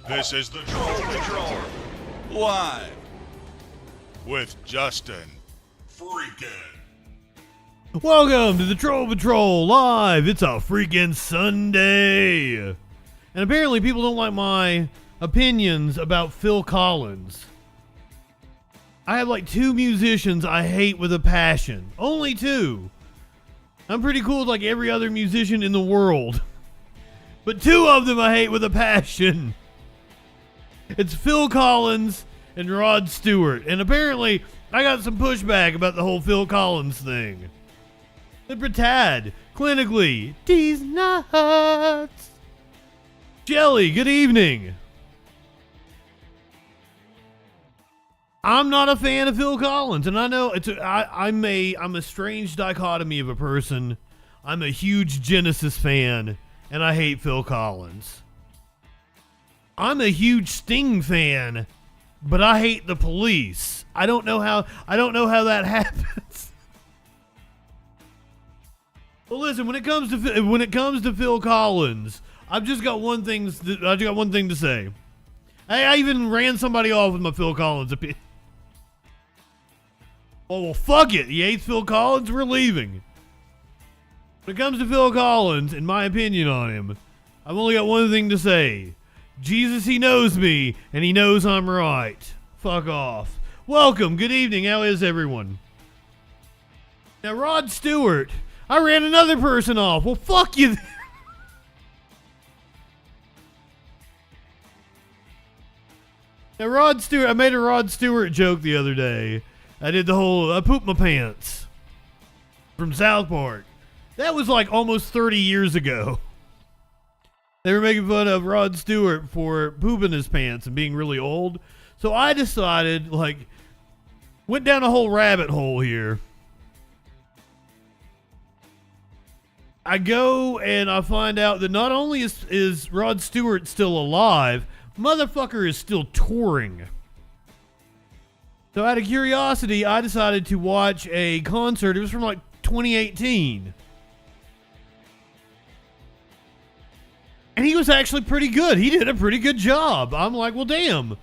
This is the Troll Patrol, live with Justin Freakin. Welcome to the Troll Patrol live. It's a freaking Sunday. And apparently people don't like my opinions about Phil Collins. I have like two musicians I hate with a passion. Only two. I'm pretty cool with like every other musician in the world. But two of them I hate with a passion. It's Phil Collins and Rod Stewart. And apparently I got some pushback about the whole Phil Collins thing. Libertad, clinically, these nuts. Jelly, good evening. I'm not a fan of Phil Collins, and I know I'm a strange dichotomy of a person. I'm a huge Genesis fan, and I hate Phil Collins. I'm a huge Sting fan, but I hate the Police. I don't know how that happens. Well, listen, when it comes to Phil Collins, I've just got one thing to say. I even ran somebody off with my Phil Collins opinion. Oh, well, fuck it. He hates Phil Collins. We're leaving. When it comes to Phil Collins, in my opinion on him, I've only got one thing to say. Jesus, he knows me, and he knows I'm right. Fuck off. Welcome. Good evening. How is everyone? Now, Rod Stewart, I ran another person off. Well, fuck you. Now, Rod Stewart, I made a Rod Stewart joke the other day. I pooped my pants from South Park. That was like almost 30 years ago. They were making fun of Rod Stewart for pooping his pants and being really old. So I decided, went down a whole rabbit hole here. I go and I find out that not only is Rod Stewart still alive, motherfucker is still touring. So out of curiosity, I decided to watch a concert. It was from 2018. And he was actually pretty good. He did a pretty good job. I'm like, well, damn.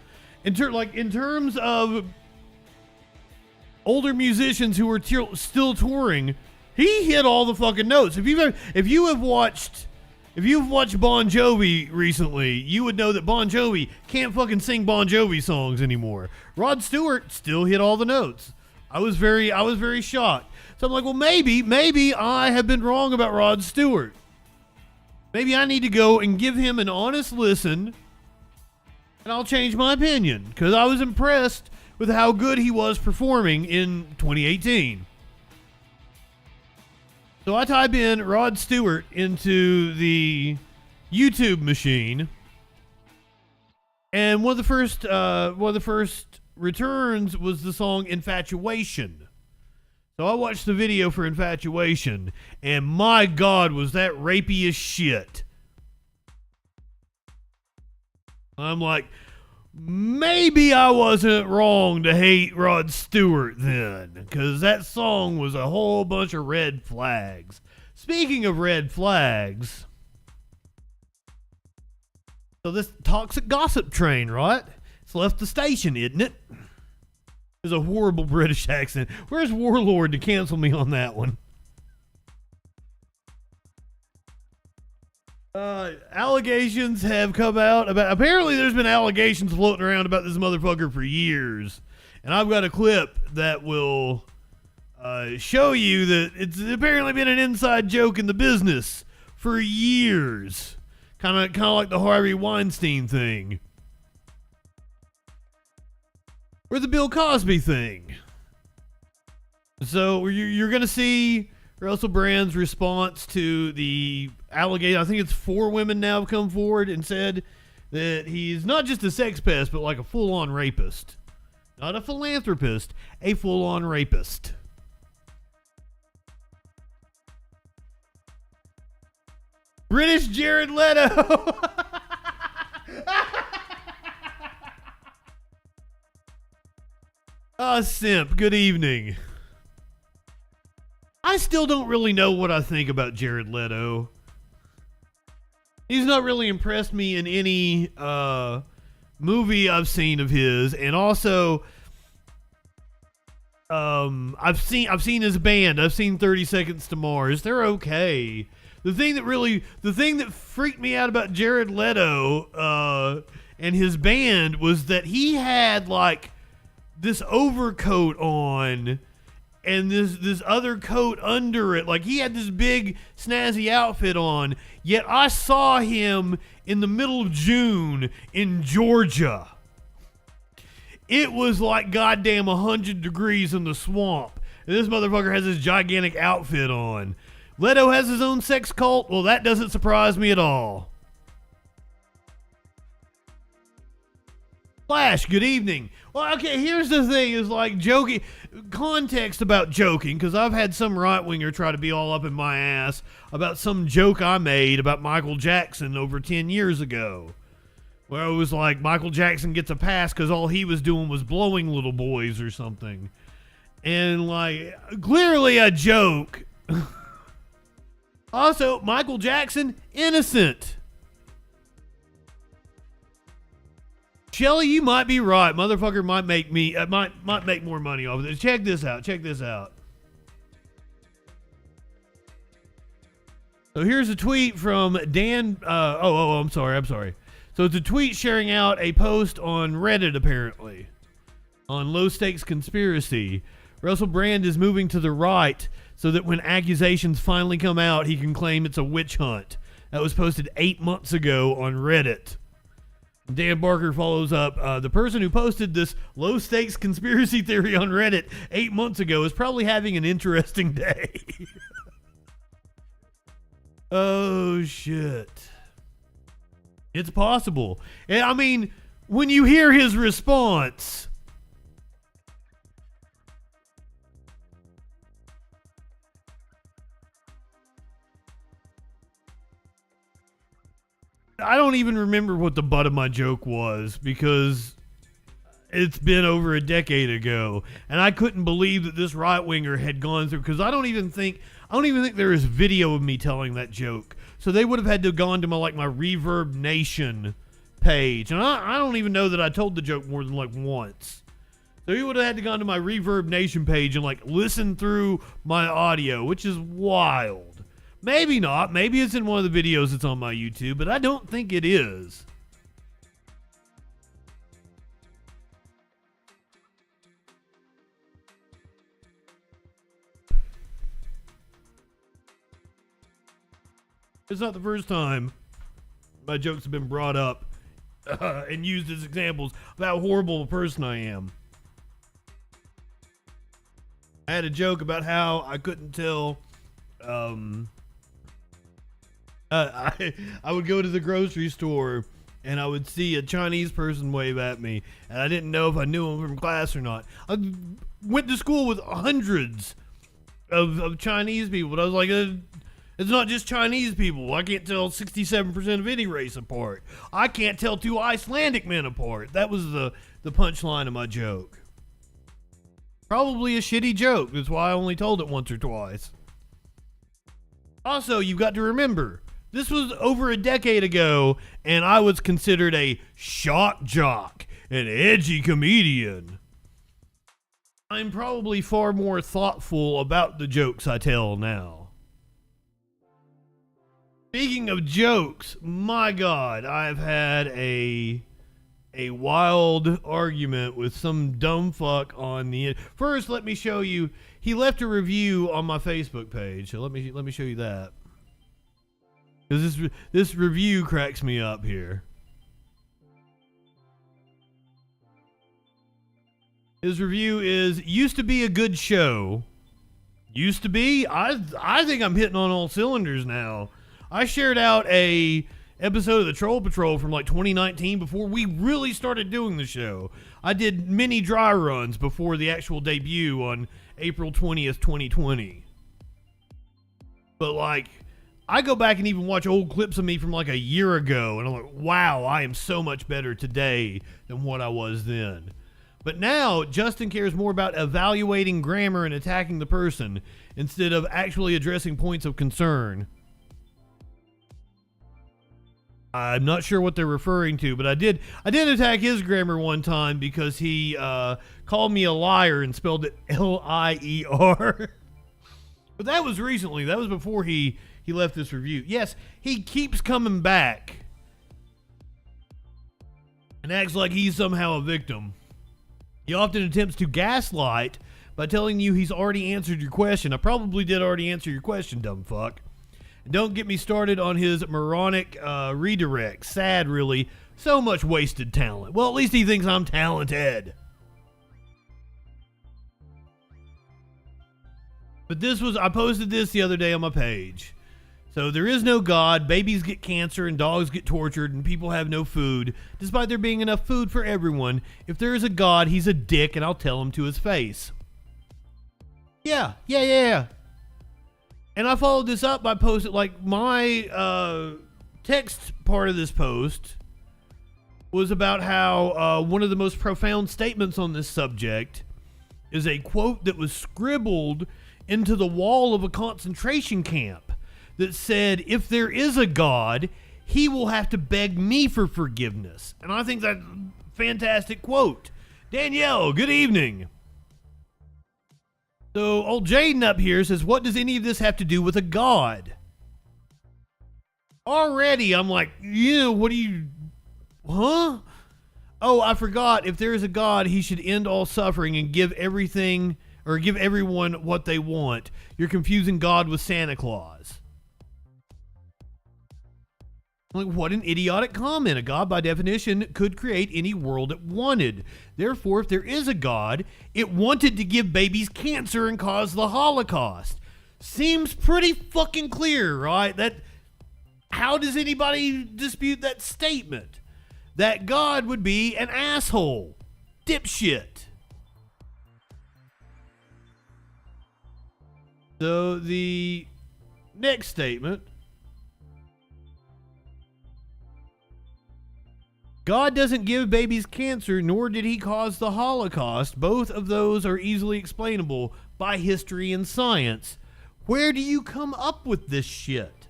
In terms of older musicians who are still touring, he hit all the fucking notes. If you've watched Bon Jovi recently, you would know that Bon Jovi can't fucking sing Bon Jovi songs anymore. Rod Stewart still hit all the notes. I was very shocked. So I'm like, well, maybe I have been wrong about Rod Stewart. Maybe I need to go and give him an honest listen, and I'll change my opinion, because I was impressed with how good he was performing in 2018. So I type in Rod Stewart into the YouTube machine, and one of the first returns was the song Infatuation. So I watched the video for Infatuation, and my God, was that rapey as shit. I'm like, maybe I wasn't wrong to hate Rod Stewart then, because that song was a whole bunch of red flags. Speaking of red flags, so this toxic gossip train, right? It's left the station, isn't it? There's a horrible British accent. Where's Warlord to cancel me on that one? Allegations have come out about... Apparently there's been allegations floating around about this motherfucker for years. And I've got a clip that will show you that it's apparently been an inside joke in the business for years. Kind of like the Harvey Weinstein thing. Or the Bill Cosby thing. So you're going to see Russell Brand's response to the allegation. I think it's 4 women now have come forward and said that he's not just a sex pest, but like a full-on rapist. Not a philanthropist, a full-on rapist. British Jared Leto. Simp, good evening. I still don't really know what I think about Jared Leto. He's not really impressed me in any movie I've seen of his, and also I've seen his band. I've seen 30 Seconds to Mars. They're okay. The thing that freaked me out about Jared Leto and his band was that he had like this overcoat on and this other coat under it. Like he had this big snazzy outfit on, yet I saw him in the middle of June in Georgia. It was like goddamn 100 degrees in the swamp, and this motherfucker has this gigantic outfit on. Leto has his own sex cult? Well, that doesn't surprise me at all. Flash, good evening. Well, okay, here's the thing, is like joking, context about joking, because I've had some right-winger try to be all up in my ass about some joke I made about Michael Jackson over 10 years ago. Where it was like Michael Jackson gets a pass because all he was doing was blowing little boys or something. And like, clearly a joke. Also, Michael Jackson, innocent. Shelly, you might be right. Motherfucker might make me might make more money off of this. Check this out. Check this out. So here's a tweet from Dan. I'm sorry. So it's a tweet sharing out a post on Reddit, apparently, on Low Stakes Conspiracy. Russell Brand is moving to the right so that when accusations finally come out, he can claim it's a witch hunt. That was posted 8 months ago on Reddit. Dan Barker follows up, the person who posted this low stakes conspiracy theory on Reddit 8 months ago is probably having an interesting day. Oh, shit. It's possible. And I mean, when you hear his response, I don't even remember what the butt of my joke was because it's been over a decade ago, and I couldn't believe that this right-winger had gone through, because I don't even think there is video of me telling that joke. So they would have had to have gone to my Reverb Nation page. And I don't even know that I told the joke more than once. So he would have had to gone to my Reverb Nation page and listen through my audio, which is wild. Maybe not. Maybe it's in one of the videos that's on my YouTube, but I don't think it is. It's not the first time my jokes have been brought up and used as examples of how horrible a person I am. I had a joke about how I couldn't tell. I would go to the grocery store and I would see a Chinese person wave at me, and I didn't know if I knew him from class or not. I went to school with hundreds of Chinese people, but I was like, it's not just Chinese people. I can't tell 67% of any race apart. I can't tell two Icelandic men apart. That was the punchline of my joke. Probably a shitty joke. That's why I only told it once or twice. Also, you've got to remember, this was over a decade ago, and I was considered a shock jock, an edgy comedian. I'm probably far more thoughtful about the jokes I tell now. Speaking of jokes, my God, I've had a wild argument with some dumb fuck on the... First, let me show you. He left a review on my Facebook page, so let me show you that. Because this review cracks me up here. His review is, used to be a good show. Used to be? I think I'm hitting on all cylinders now. I shared out a episode of the Troll Patrol from 2019 before we really started doing the show. I did mini dry runs before the actual debut on April 20th, 2020. But I go back and even watch old clips of me from a year ago, and I'm like, wow, I am so much better today than what I was then. But now, Justin cares more about evaluating grammar and attacking the person instead of actually addressing points of concern. I'm not sure what they're referring to, but I did attack his grammar one time because he called me a liar and spelled it L-I-E-R. But that was recently. That was before he left this review. Yes, he keeps coming back and acts like he's somehow a victim. He often attempts to gaslight by telling you he's already answered your question. I probably did already answer your question, dumb fuck. And don't get me started on his moronic redirect. Sad, really. So much wasted talent. Well, at least he thinks I'm talented. But I posted this the other day on my page. So there is no God, babies get cancer and dogs get tortured and people have no food, despite there being enough food for everyone. If there is a God, he's a dick and I'll tell him to his face. Yeah. And I followed this up by posting, like, my text part of this post was about how one of the most profound statements on this subject is a quote that was scribbled into the wall of a concentration camp that said, if there is a God, he will have to beg me for forgiveness. And I think that's a fantastic quote. Danielle, good evening. So old Jaden up here says, what does any of this have to do with a God? Already, I'm like, what do you, huh? Oh, I forgot. If there is a God, he should end all suffering and give everyone what they want. You're confusing God with Santa Claus. Like, what an idiotic comment. A God, by definition, could create any world it wanted. Therefore, if there is a God, it wanted to give babies cancer and cause the Holocaust. Seems pretty fucking clear, right? How does anybody dispute that statement? That God would be an asshole. Dipshit. So the next statement. God doesn't give babies cancer, nor did he cause the Holocaust. Both of those are easily explainable by history and science. Where do you come up with this shit?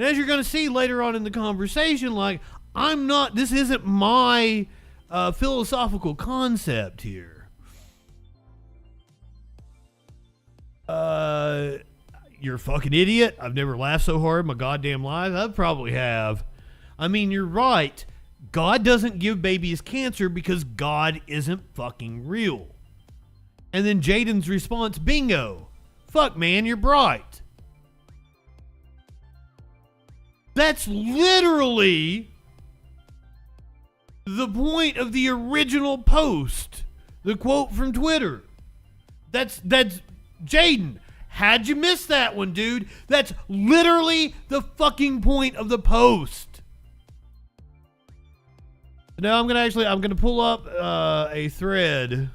And as you're going to see later on in the conversation, like, this isn't my philosophical concept here. You're a fucking idiot. I've never laughed so hard in my goddamn life. I probably have. I mean, you're right. God doesn't give babies cancer because God isn't fucking real. And then Jaden's response, bingo. Fuck, man, you're bright. That's literally the point of the original post. The quote from Twitter. That's Jaden. How'd you miss that one, dude? That's literally the fucking point of the post. Now I'm gonna pull up a thread,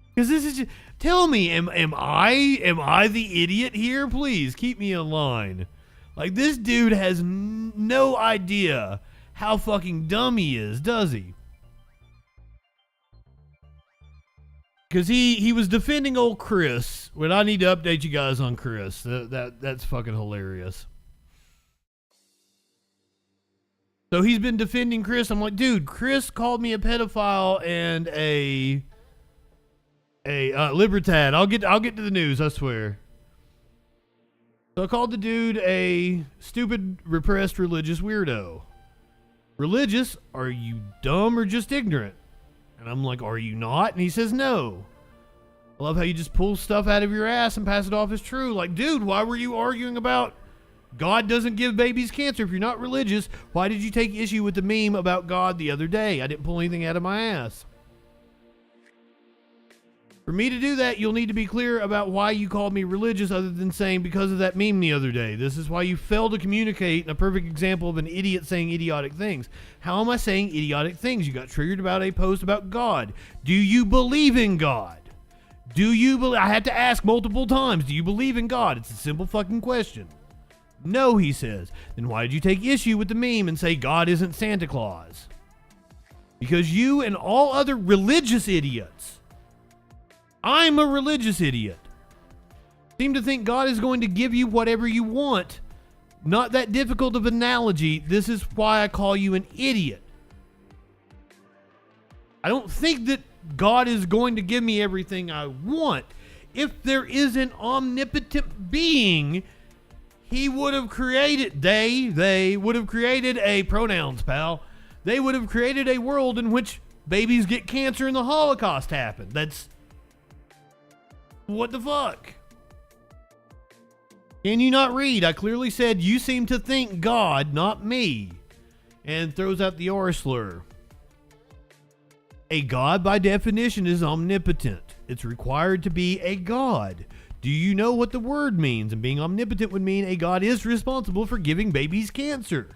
because this is just, tell me, am I the idiot here? Please keep me in line. Like, this dude has no idea how fucking dumb he is, does he? Because he was defending old Chris. When I need to update you guys on Chris, that's fucking hilarious. So he's been defending Chris. I'm like, dude, Chris called me a pedophile and a libertad. I'll get to the news, I swear. So I called the dude a stupid, repressed religious weirdo. Religious? Are you dumb or just ignorant? And I'm like, are you not? And he says no. I love how you just pull stuff out of your ass and pass it off as true. Like, dude, why were you arguing about God doesn't give babies cancer? If you're not religious, why did you take issue with the meme about God the other day? I didn't pull anything out of my ass. For me to do that, you'll need to be clear about why you called me religious, other than saying because of that meme the other day. This is why you fail to communicate, and a perfect example of an idiot saying idiotic things. How am I saying idiotic things? You got triggered about a post about God. Do you believe in God? I had to ask multiple times, do you believe in God? It's a simple fucking question. No, he says. Then why did you take issue with the meme and say God isn't Santa Claus? Because you and all other religious idiots, I'm a religious idiot, seem to think God is going to give you whatever you want. Not that difficult of analogy. This is why I call you an idiot. I don't think that God is going to give me everything I want. If there is an omnipotent being, he would have created, they would have created a pronouns, pal. They would have created a world in which babies get cancer and the Holocaust happened. That's, what the fuck? Can you not read? I clearly said you seem to think God, not me. And throws out the R slur. A God, by definition, is omnipotent. It's required to be a God. Do you know what the word means? And being omnipotent would mean a God is responsible for giving babies cancer.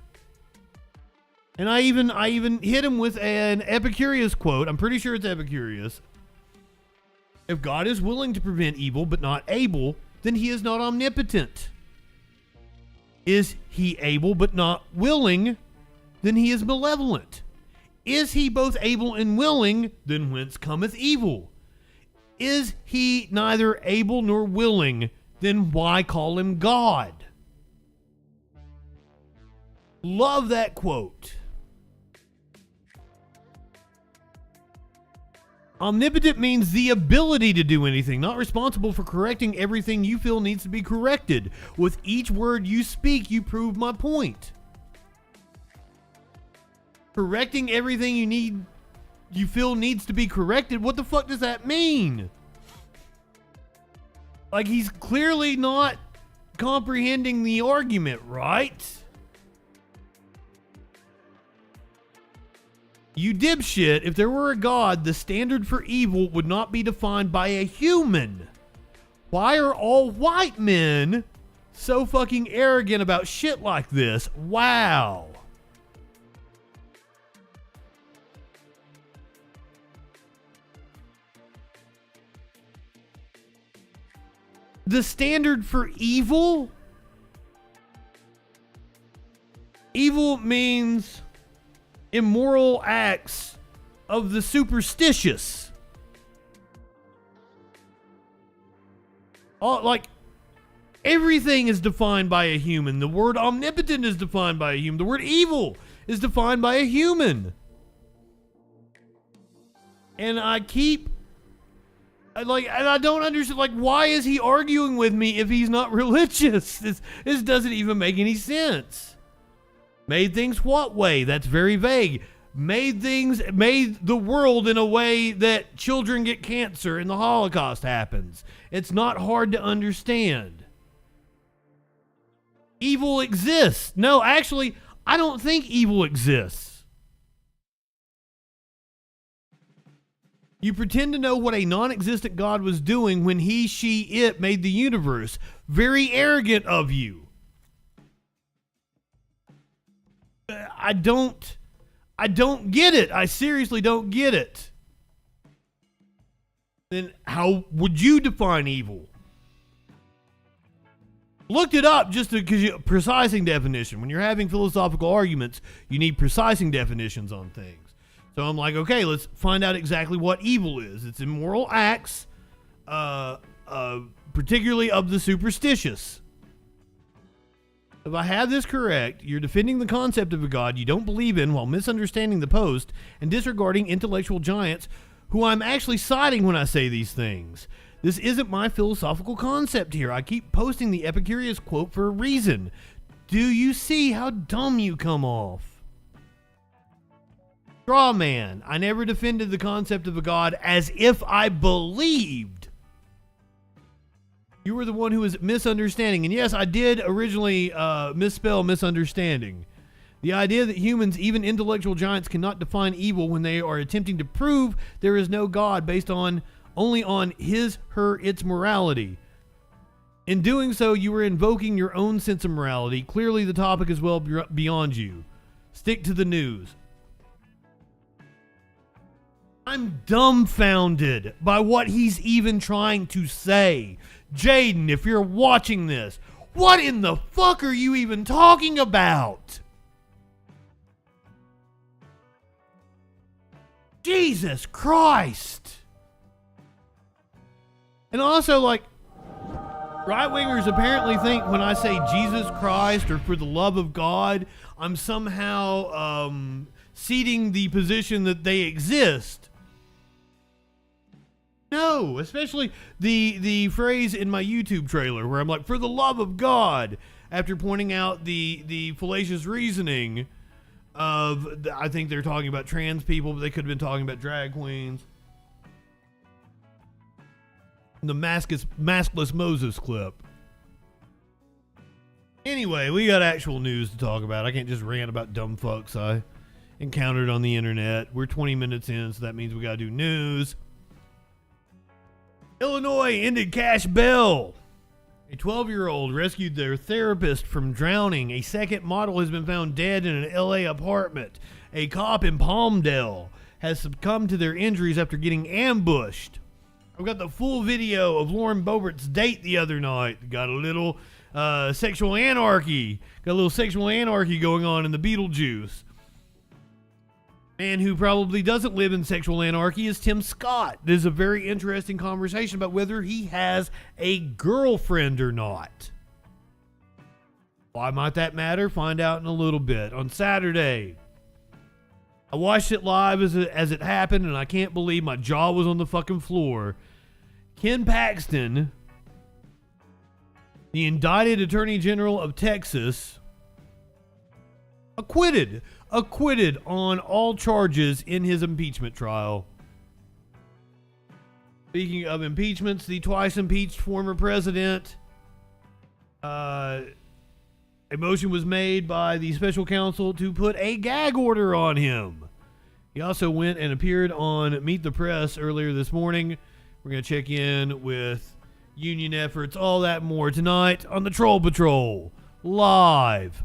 And I even hit him with an Epicurus quote. I'm pretty sure it's Epicurus. If God is willing to prevent evil but not able, then he is not omnipotent. Is he able but not willing, then he is malevolent. Is he both able and willing, then whence cometh evil? Is he neither able nor willing, then why call him God? Love that quote. Omnipotent means the ability to do anything, not responsible for correcting everything you feel needs to be corrected. With each word you speak, you prove my point. Correcting everything you feel needs to be corrected. What the fuck does that mean? Like, he's clearly not comprehending the argument, right? You dipshit, if there were a God, the standard for evil would not be defined by a human. Why are all white men so fucking arrogant about shit like this? Wow. The standard for evil? Evil means immoral acts of the superstitious. Like, everything is defined by a human. The word omnipotent is defined by a human. The word evil is defined by a human. And I don't understand, like, why is he arguing with me if he's not religious? This doesn't even make any sense. Made things what way? That's very vague. Made the world in a way that children get cancer and the Holocaust happens. It's not hard to understand. Evil exists. No, actually, I don't think evil exists. You pretend to know what a non-existent God was doing when he, she, it made the universe. Very arrogant of you. I don't get it. I seriously don't get it. Then how would you define evil? Looked it up just because precising definition. When you're having philosophical arguments, you need precising definitions on things. So I'm like, okay, let's find out exactly what evil is. It's immoral acts, particularly of the superstitious. If I have this correct, you're defending the concept of a God you don't believe in while misunderstanding the post and disregarding intellectual giants who I'm actually citing when I say these things. This isn't my philosophical concept here. I keep posting the Epicurus quote for a reason. Do you see how dumb you come off? Straw man. I never defended the concept of a God as if I believed. You were the one who was misunderstanding. And yes, I did originally misspell misunderstanding. The idea that humans, even intellectual giants, cannot define evil when they are attempting to prove there is no God based only on his, her, its morality. In doing so, you are invoking your own sense of morality. Clearly, the topic is well beyond you. Stick to the news. I'm dumbfounded by what he's even trying to say. Jaden, if you're watching this, what in the fuck are you even talking about? Jesus Christ. And also, like, Right-wingers apparently think when I say Jesus Christ or for the love of God, I'm somehow ceding the position that they exist. No, especially the phrase in my YouTube trailer where I'm like, for the love of God, after pointing out the fallacious reasoning of, I think they're talking about trans people, but they could have been talking about drag queens. The maskless Moses clip. Anyway, we got actual news to talk about. I can't just rant about dumb fucks I encountered on the internet. We're 20 minutes in, so that means we gotta do news. Illinois ended cash bail. A 12-year-old rescued their therapist from drowning. A second model has been found dead in an LA apartment. A cop in Palmdale has succumbed to their injuries after getting ambushed. I've got the full video of Lauren Boebert's date the other night. Got a little sexual anarchy. Got a little sexual anarchy going on in the Beetlejuice. Man who probably doesn't live in sexual anarchy is Tim Scott. This is a very interesting conversation about whether he has a girlfriend or not. Why might that matter? Find out in a little bit. On Saturday, I watched it live as it happened, and I can't believe my jaw was on the fucking floor. Ken Paxton, the indicted Attorney General of Texas, acquitted on all charges in his impeachment trial. Speaking of impeachments, the twice impeached former president, a motion was made by the special counsel to put a gag order on him. He also went and appeared on Meet the Press earlier this morning. We're going to check in with union efforts, all that and more tonight on the Troll Patrol, live.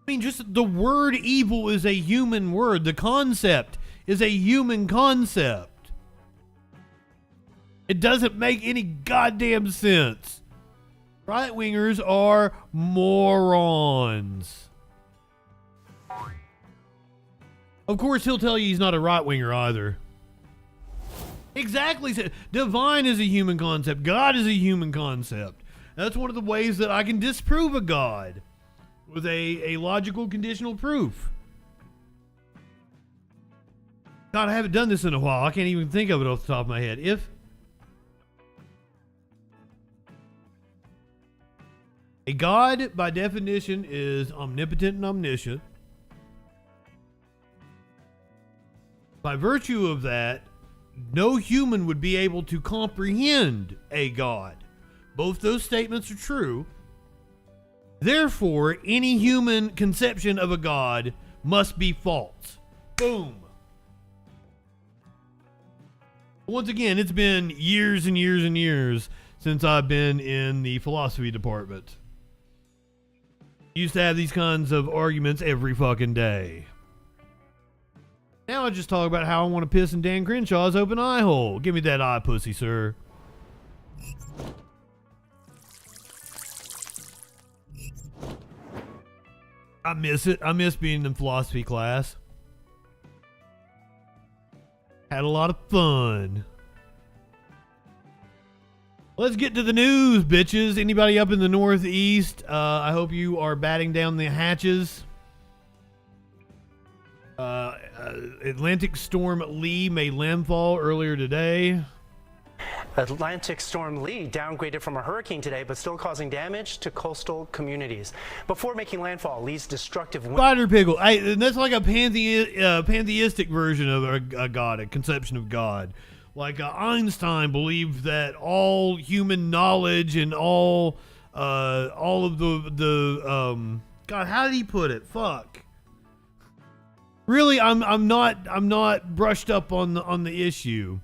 I mean, just the word evil is a human word. The concept is a human concept. It doesn't make any goddamn sense. Right-wingers are morons. Of course, he'll tell you he's not a right-winger either. Exactly. Divine is a human concept. God is a human concept. That's one of the ways that I can disprove a God. With a logical conditional proof. God, I haven't done this in a while. I can't even think of it off the top of my head. If a God, by definition, is omnipotent and omniscient, by virtue of that, no human would be able to comprehend a God. Both those statements are true. Therefore, any human conception of a God must be false. Boom. Once again, it's been years and years and years since I've been in the philosophy department. Used to have these kinds of arguments every fucking day. Now I just talk about how I want to piss in Dan Crenshaw's open eye hole. Give me that eye pussy, sir. I miss it. I miss being in philosophy class. Had a lot of fun. Let's get to the news, bitches. Anybody up in the Northeast, I hope you are batting down the hatches. Atlantic storm Lee made landfall earlier today. Atlantic storm Lee downgraded from a hurricane today, but still causing damage to coastal communities. Before making landfall, Lee's destructive wind. Spider pickle. Hey, that's like a pantheistic version of a god, a conception of God. Like Einstein believed that all human knowledge and all of the God, how did he put it? Fuck. Really, I'm not brushed up on the issue.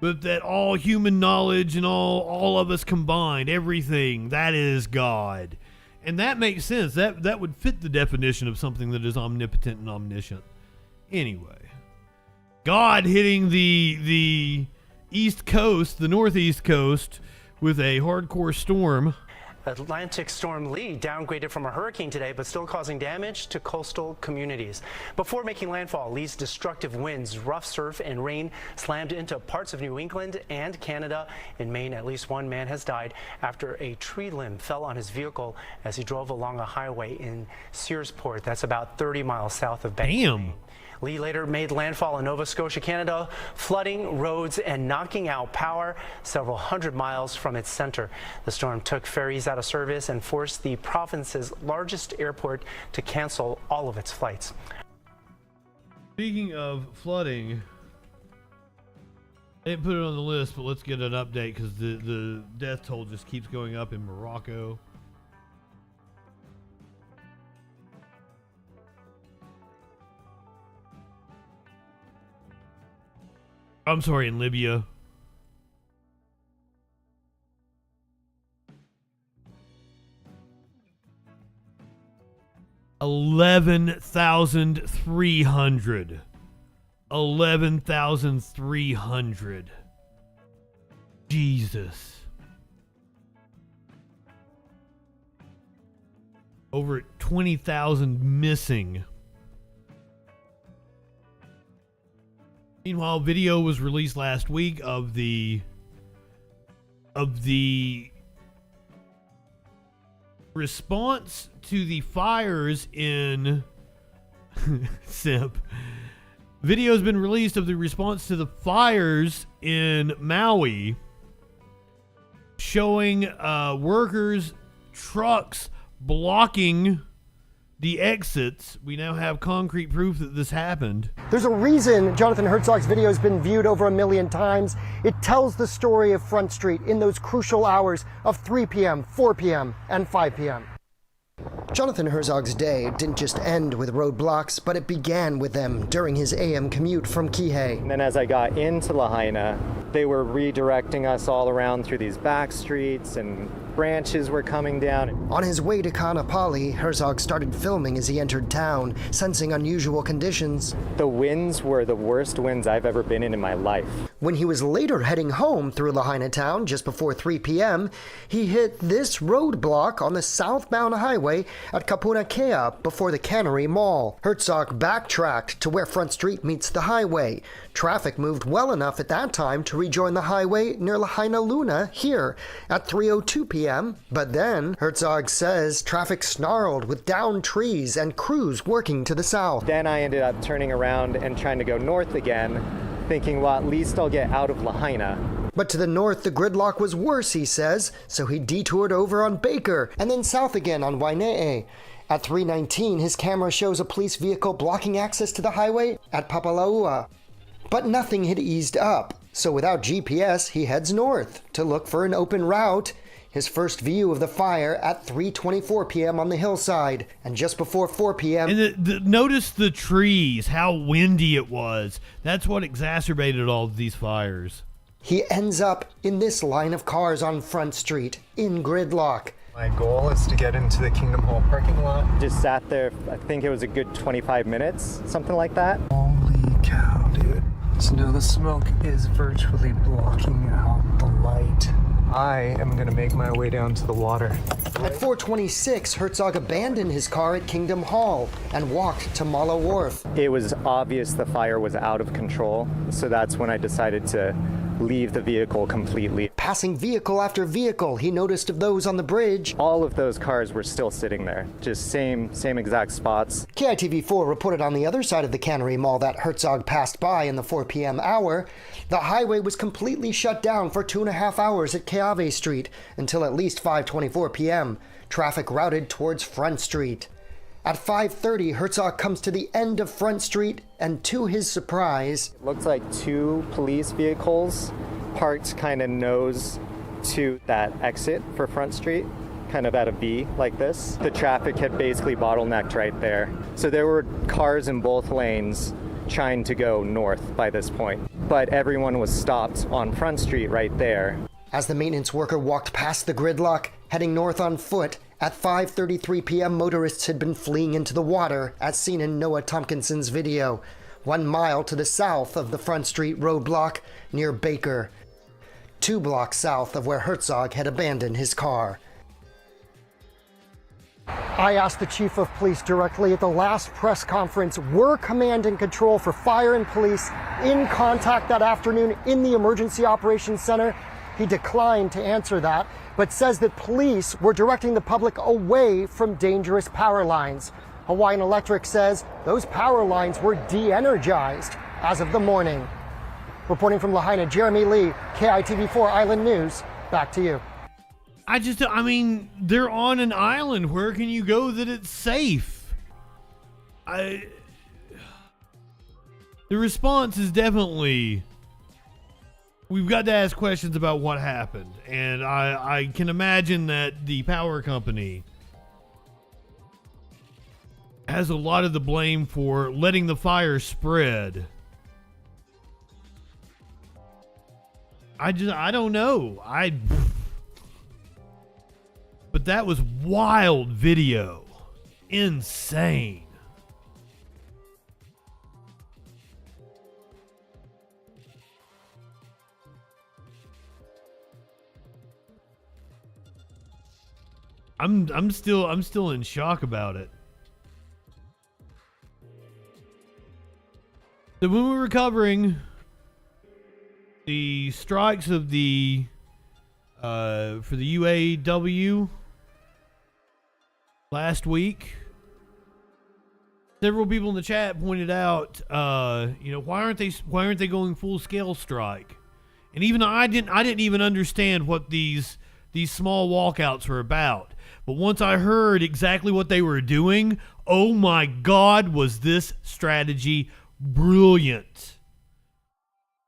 But that all human knowledge and all of us combined, everything, that is God. And that makes sense. That would fit the definition of something that is omnipotent and omniscient. Anyway. God hitting the East Coast, the Northeast Coast, with a hardcore storm. Atlantic storm Lee downgraded from a hurricane today, but still causing damage to coastal communities. Before making landfall, Lee's destructive winds, rough surf, and rain slammed into parts of New England and Canada. In Maine, at least one man has died after a tree limb fell on his vehicle as he drove along a highway in Searsport. That's about 30 miles south of Bangor. Damn. Lee later made landfall in Nova Scotia, Canada, flooding roads and knocking out power several hundred miles from its center. The storm took ferries out of service and forced the province's largest airport to cancel all of its flights. Speaking of flooding, I didn't put it on the list, but let's get an update because the death toll just keeps going up in Morocco. I'm sorry, in Libya. $11,300. 11,300. Jesus. Over 20,000 missing. Meanwhile, video was released last week of the response to the fires in Simp. Video has been released of the response to the fires in Maui, showing workers, trucks blocking the exits. We now have concrete proof that this happened. There's a reason Jonathan Herzog's video has been viewed over 1 million times. It tells the story of Front Street in those crucial hours of 3 p.m., 4 p.m., and 5 p.m. Jonathan Herzog's day didn't just end with roadblocks, but it began with them during his AM commute from Kihei. And then as I got into Lahaina, they were redirecting us all around through these back streets, and branches were coming down. On his way to Kaanapali, Herzog started filming as he entered town, sensing unusual conditions. The winds were the worst winds I've ever been in my life. When he was later heading home through Lahaina town just before 3 p.m., he hit this roadblock on the southbound highway at Kapuna Kea before the Cannery Mall. Herzog backtracked to where Front Street meets the highway. Traffic moved well enough at that time to rejoin the highway near Lahaina Luna here at 3:02 p.m. But then, Herzog says, traffic snarled with downed trees and crews working to the south. Then I ended up turning around and trying to go north again, thinking, well, at least I'll get out of Lahaina. But to the north, the gridlock was worse, he says, so he detoured over on Baker and then south again on Waine'e. At 3:19, his camera shows a police vehicle blocking access to the highway at Papalaua. But nothing had eased up, so without GPS, he heads north to look for an open route. His first view of the fire at 3:24 p.m. on the hillside, and just before 4 p.m. And notice the trees, how windy it was. That's what exacerbated all of these fires. He ends up in this line of cars on Front Street, in gridlock. My goal is to get into the Kingdom Hall parking lot. Just sat there, I think it was a good 25 minutes, something like that. Holy cow, dude. So now the smoke is virtually blocking out the light. I am gonna make my way down to the water. At 4:26, Herzog abandoned his car at Kingdom Hall and walked to Mala Wharf. It was obvious the fire was out of control, so that's when I decided to leave the vehicle completely. Passing vehicle after vehicle, he noticed of those on the bridge. All of those cars were still sitting there, just same exact spots. KITV4 reported on the other side of the Cannery Mall that Herzog passed by in the 4 p.m. hour. The highway was completely shut down for 2.5 hours at Keawe Street until at least 5:24 p.m. Traffic routed towards Front Street. At 5:30, Herzog comes to the end of Front Street, and to his surprise, It looked like 2 police vehicles parked kind of nose to that exit for Front Street, kind of at a V like this. The traffic had basically bottlenecked right there. So there were cars in both lanes trying to go north by this point. But everyone was stopped on Front Street right there. as the maintenance worker walked past the gridlock, heading north on foot, at 5:33 p.m. motorists had been fleeing into the water, as seen in Noah Tompkinson's video, 1 mile to the south of the Front Street roadblock near Baker, 2 blocks south of where Herzog had abandoned his car. I asked the chief of police directly at the last press conference, were command and control for fire and police in contact that afternoon in the emergency operations center? He declined to answer that, but says that police were directing the public away from dangerous power lines. Hawaiian Electric says those power lines were de-energized as of the morning. Reporting from Lahaina, Jeremy Lee, KITV4 Island News. Back to you. I mean, they're on an island. Where can you go that it's safe? The response is definitely, we've got to ask questions about what happened. And I can imagine that the power company has a lot of the blame for letting the fire spread. I don't know. But that was wild video. Insane. I'm still in shock about it. So when we were covering the strikes of the for the UAW last week, several people in the chat pointed out, why aren't they going full scale strike? And even I didn't even understand what these small walkouts were about. But once I heard exactly what they were doing, oh my God, was this strategy brilliant.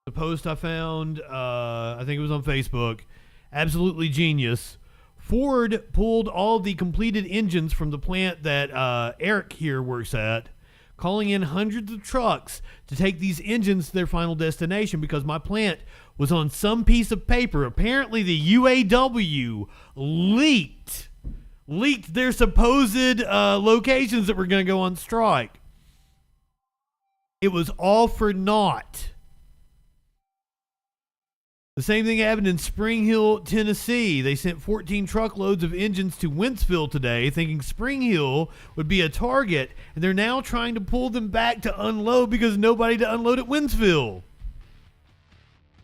The post I found, I think it was on Facebook, absolutely genius. Ford pulled all the completed engines from the plant that Eric here works at, calling in hundreds of trucks to take these engines to their final destination because my plant was on some piece of paper. Apparently the UAW leaked their supposed locations that were going to go on strike. It was all for naught. The same thing happened in Spring Hill, Tennessee. They sent 14 truckloads of engines to Wentzville today, thinking Spring Hill would be a target, and they're now trying to pull them back to unload because nobody to unload at Wentzville.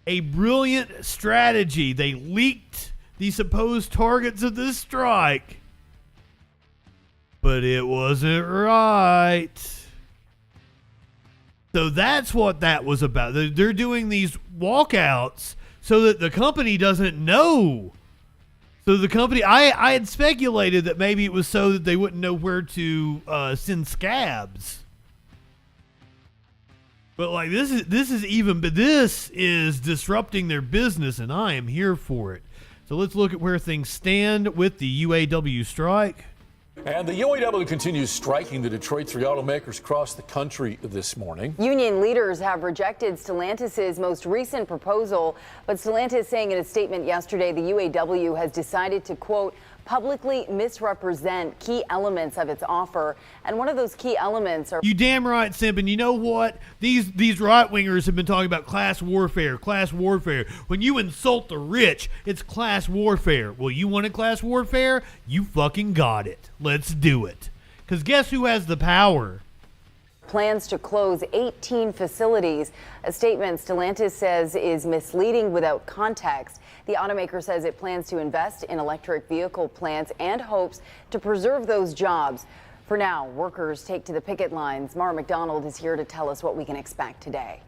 A brilliant strategy. They leaked the supposed targets of this strike, but it wasn't right. So that's what that was about. They're doing these walkouts so that the company doesn't know. So the company, I had speculated that maybe it was so that they wouldn't know where to send scabs. But like this is disrupting their business, and I am here for it. So let's look at where things stand with the UAW strike. And the UAW continues striking the Detroit 3 automakers across the country this morning. Union leaders have rejected Stellantis' most recent proposal, but Stellantis saying in a statement yesterday the UAW has decided to, quote, publicly misrepresent key elements of its offer. And one of those key elements are... You damn right, Simp. And you know what? These right-wingers have been talking about class warfare, class warfare. When you insult the rich, it's class warfare. Well, you wanted class warfare? You fucking got it. Let's do it. Because guess who has the power? Plans to close 18 facilities. A statement Stellantis says is misleading without context. The automaker says it plans to invest in electric vehicle plants and hopes to preserve those jobs. For now, workers take to the picket lines. Mara McDonald is here to tell us what we can expect today.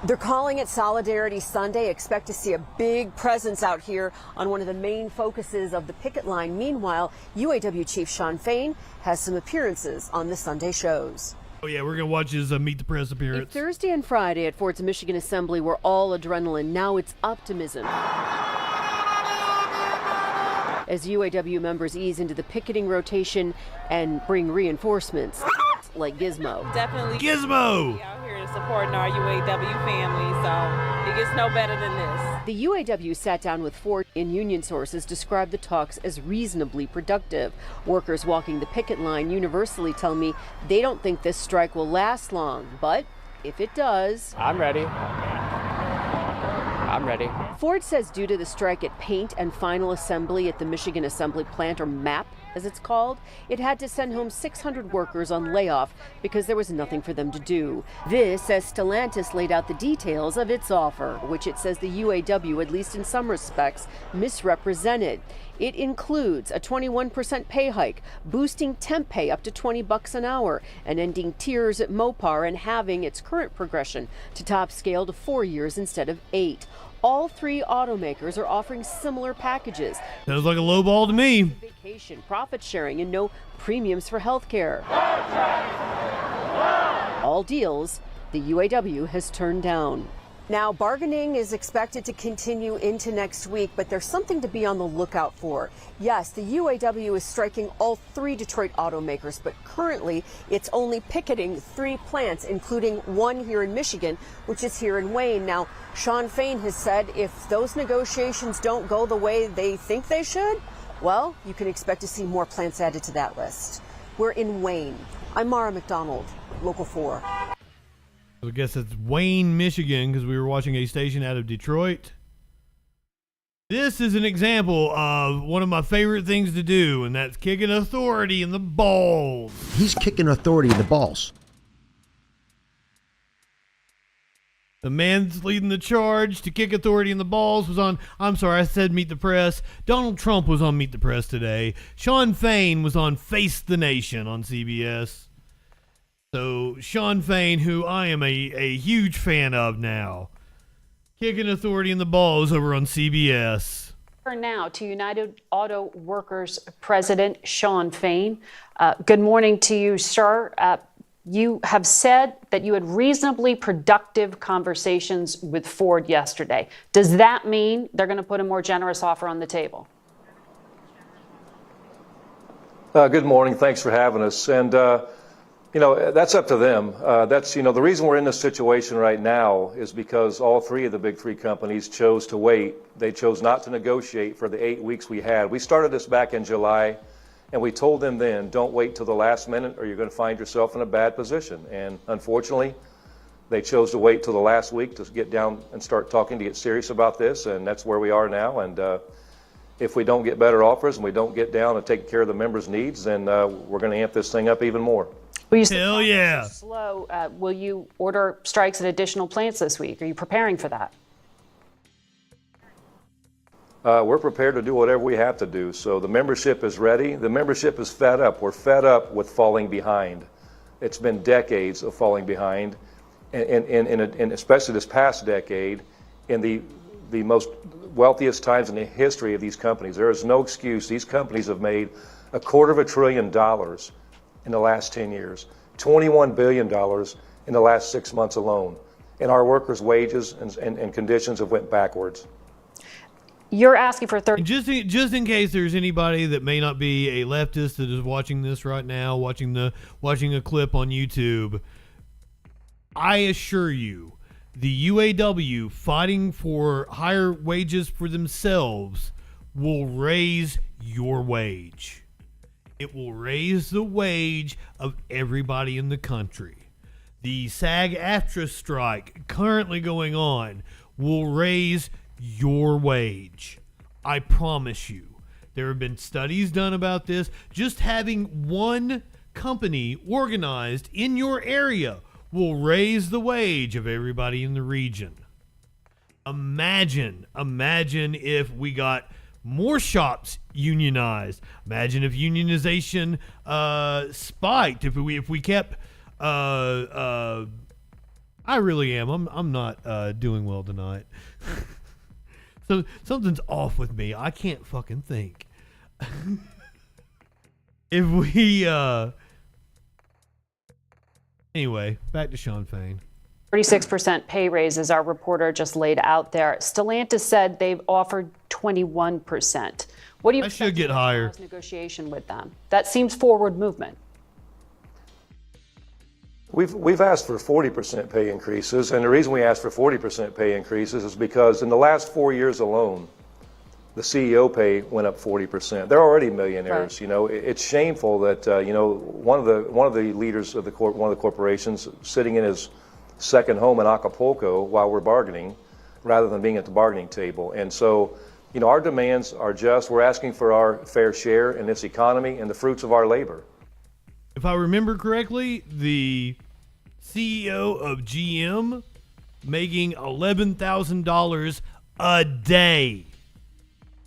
They're calling it Solidarity Sunday. Expect to see a big presence out here on one of the main focuses of the picket line. Meanwhile, UAW Chief Shawn Fain has some appearances on the Sunday shows. Oh yeah, we're going to watch his Meet the Press appearance. If Thursday and Friday at Ford's Michigan Assembly were all adrenaline, now it's optimism. As UAW members ease into the picketing rotation and bring reinforcements like Gizmo. Definitely Gizmo! Out here supporting our UAW family, so it gets no better than this. The UAW sat down with Ford, and union sources described the talks as reasonably productive. Workers walking the picket line universally tell me they don't think this strike will last long, but if it does... I'm ready. I'm ready. Ford says due to the strike at paint and final assembly at the Michigan Assembly plant or MAP, as it's called, it had to send home 600 workers on layoff because there was nothing for them to do. This as Stellantis laid out the details of its offer, which it says the UAW, at least in some respects, misrepresented. It includes a 21% pay hike, boosting temp pay up to $20 an hour, and ending tiers at Mopar and having its current progression to top scale to 4 years instead of 8. All three automakers are offering similar packages. Sounds like a low ball to me. Vacation, profit sharing, and no premiums for health care. All deals the UAW has turned down. Now, bargaining is expected to continue into next week, but there's something to be on the lookout for. Yes, the UAW is striking all three Detroit automakers, but currently it's only picketing 3 plants, including one here in Michigan, which is here in Wayne. Now, Shawn Fain has said if those negotiations don't go the way they think they should, well, you can expect to see more plants added to that list. We're in Wayne. I'm Mara McDonald, Local 4. I guess it's Wayne, Michigan, because we were watching a station out of Detroit. This is an example of one of my favorite things to do, and that's kicking authority in the balls. He's kicking authority in the balls. The man leading the charge to kick authority in the balls was on, I'm sorry, I said Meet the Press. Donald Trump was on Meet the Press today. Shawn Fain was on Face the Nation on CBS. So, Shawn Fain, who I am a huge fan of now, kicking authority in the balls over on CBS. Now to United Auto Workers President Shawn Fain. Good morning to you, sir. You have said that you had reasonably productive conversations with Ford yesterday. Does that mean they're going to put a more generous offer on the table? Good morning. Thanks for having us. And that's up to them. The reason we're in this situation right now is because all three of the big three companies chose to wait. They chose not to negotiate for the 8 weeks we had. We started this back in July, and we told them then, don't wait till the last minute or you're going to find yourself in a bad position. And unfortunately, they chose to wait till the last week to get down and start talking, to get serious about this, and that's where we are now. And if we don't get better offers and we don't get down and take care of the members' needs, then we're going to amp this thing up even more. Hell yeah. Slow. Will you order strikes at additional plants this week? Are you preparing for that? We're prepared to do whatever we have to do. So the membership is ready. The membership is fed up. We're fed up with falling behind. It's been decades of falling behind, and especially this past decade, in the most wealthiest times in the history of these companies. There is no excuse. These companies have made $250 billion in the last 10 years, $21 billion in the last 6 months alone. And our workers' wages and conditions have went backwards. You're asking for 30. Just in case there's anybody that may not be a leftist that is watching this right now, watching a clip on YouTube, I assure you, the UAW fighting for higher wages for themselves will raise your wage. It will raise the wage of everybody in the country. The SAG-AFTRA strike currently going on will raise your wage. I promise you. There have been studies done about this. Just having one company organized in your area will raise the wage of everybody in the region. Imagine if we got more shops unionized. Imagine if unionization spiked. If we kept I really am. I'm not doing well tonight. So something's off with me. I can't fucking think. If we anyway, back to Shawn Fain. 36% pay raises our reporter just laid out there. Stellantis said they've offered 21%. What do you should get higher negotiation with them? That seems forward movement. We've asked for 40% pay increases, and the reason we asked for 40% pay increases is because in the last 4 years alone, the CEO pay went up 40%. They're already millionaires. Right. It's shameful that one of the leaders of one of the corporations sitting in his second home in Acapulco while we're bargaining, rather than being at the bargaining table. And so Our demands are just. We're asking for our fair share in this economy and the fruits of our labor. If I remember correctly, the CEO of GM making $11,000 a day.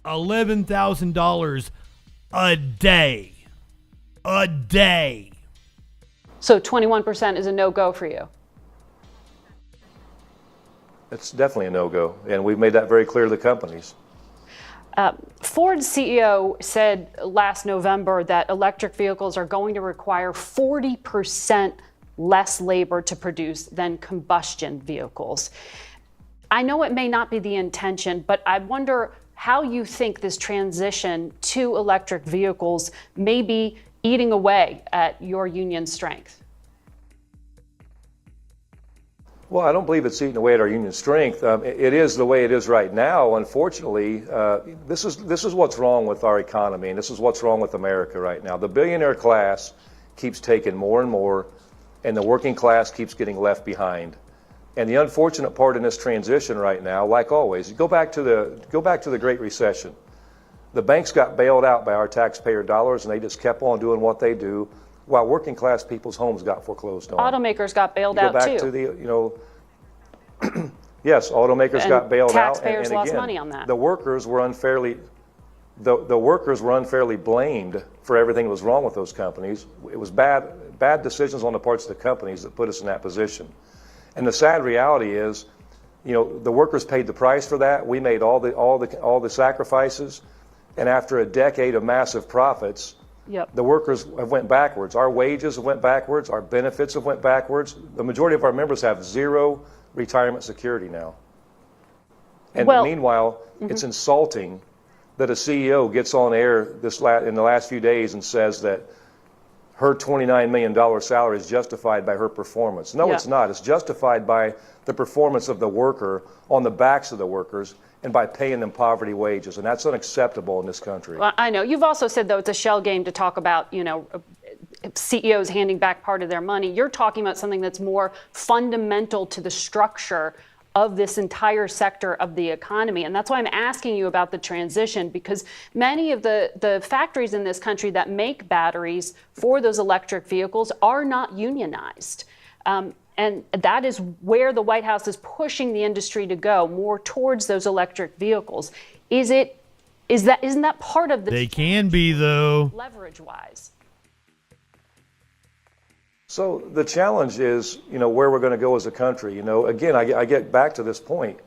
$11,000 a day. A day. So 21% is a no-go for you. It's definitely a no-go, and we've made that very clear to the companies. Ford's CEO said last November that electric vehicles are going to require 40% less labor to produce than combustion vehicles. I know it may not be the intention, but I wonder how you think this transition to electric vehicles may be eating away at your union strength. Well, I don't believe it's eating away at our union strength. It is the way it is right now. Unfortunately, this is what's wrong with our economy, and this is what's wrong with America right now. The billionaire class keeps taking more and more, and the working class keeps getting left behind. And the unfortunate part in this transition right now, like always, go back to the Great Recession. The banks got bailed out by our taxpayer dollars, and they just kept on doing what they do, while working class people's homes got foreclosed on. Automakers got bailed out too. Go back to the, yes, automakers and got bailed out. Taxpayers and lost again, money on that. The workers were unfairly, the workers were unfairly blamed for everything that was wrong with those companies. It was bad decisions on the parts of the companies that put us in that position. And the sad reality is, the workers paid the price for that. We made all the sacrifices, and after a decade of massive profits, the workers have went backwards. Our wages have went backwards. Our benefits have went backwards. The majority of our members have zero retirement security now. And meanwhile, it's insulting that a CEO gets on air in the last few days and says that her $29 million salary is justified by her performance. No, it's not. It's justified by the performance of the worker on the backs of the workers and by paying them poverty wages. And that's unacceptable in this country. Well, I know. You've also said, though, it's a shell game to talk about, CEOs handing back part of their money. You're talking about something that's more fundamental to the structure of this entire sector of the economy. And that's why I'm asking you about the transition, because many of the factories in this country that make batteries for those electric vehicles are not unionized. And that is where the White House is pushing the industry to go, more towards those electric vehicles. Isn't that part of the They can be, though. Leverage-wise? So the challenge is, where we're going to go as a country. Again, I get back to this point.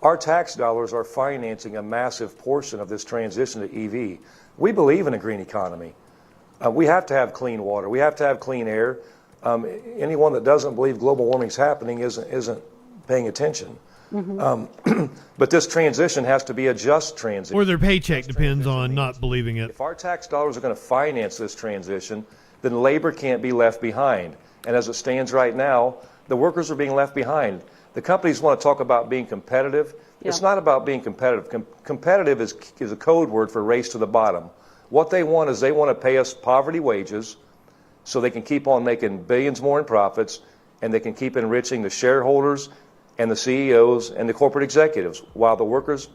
Our tax dollars are financing a massive portion of this transition to EV. We believe in a green economy. We have to have clean water. We have to have clean air. Anyone that doesn't believe global warming is happening isn't paying attention. But this transition has to be a just transition. Or their paycheck depends on not believing it. If our tax dollars are going to finance this transition, then labor can't be left behind. And as it stands right now, the workers are being left behind. The companies want to talk about being competitive. It's not about being competitive. Competitive is a code word for race to the bottom. What they want is they want to pay us poverty wages so they can keep on making billions more in profits, and they can keep enriching the shareholders and the CEOs and the corporate executives while the workers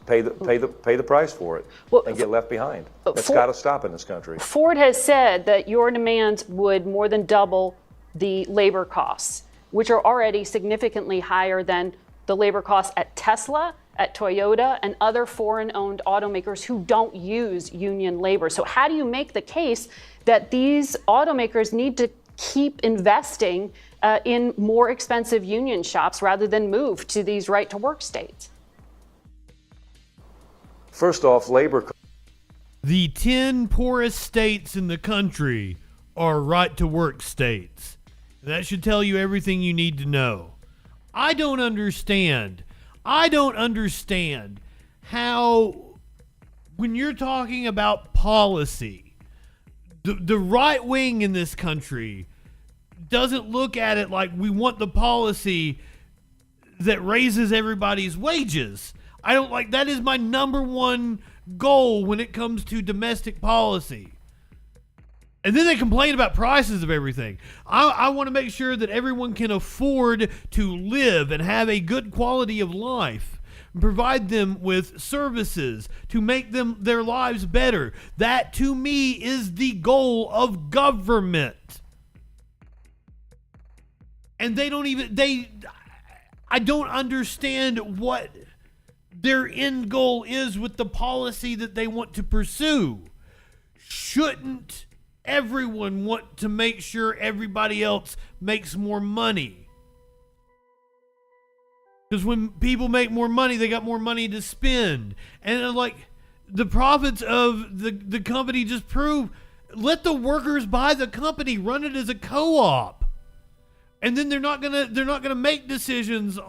pay the price for it and get left behind. That's got to stop in this country. Ford has said that your demands would more than double the labor costs, which are already significantly higher than the labor costs at Tesla, at Toyota, and other foreign-owned automakers who don't use union labor. So how do you make the case that these automakers need to keep investing in more expensive union shops rather than move to these right-to-work states? First off, labor. The 10 poorest states in the country are right-to-work states. That should tell you everything you need to know. I don't understand how, when you're talking about policy, the right wing in this country doesn't look at it like we want the policy that raises everybody's wages. I don't like that. Is my number one goal when it comes to domestic policy. And then they complain about prices of everything. I want to make sure that everyone can afford to live and have a good quality of life. provide them with services to make their lives better. That, to me, is the goal of government. And I don't understand what their end goal is with the policy that they want to pursue. Shouldn't everyone want to make sure everybody else makes more money? Because when people make more money, they got more money to spend. And like the profits of the company just prove, let the workers buy the company, run it as a co-op. And then they're not gonna make decisions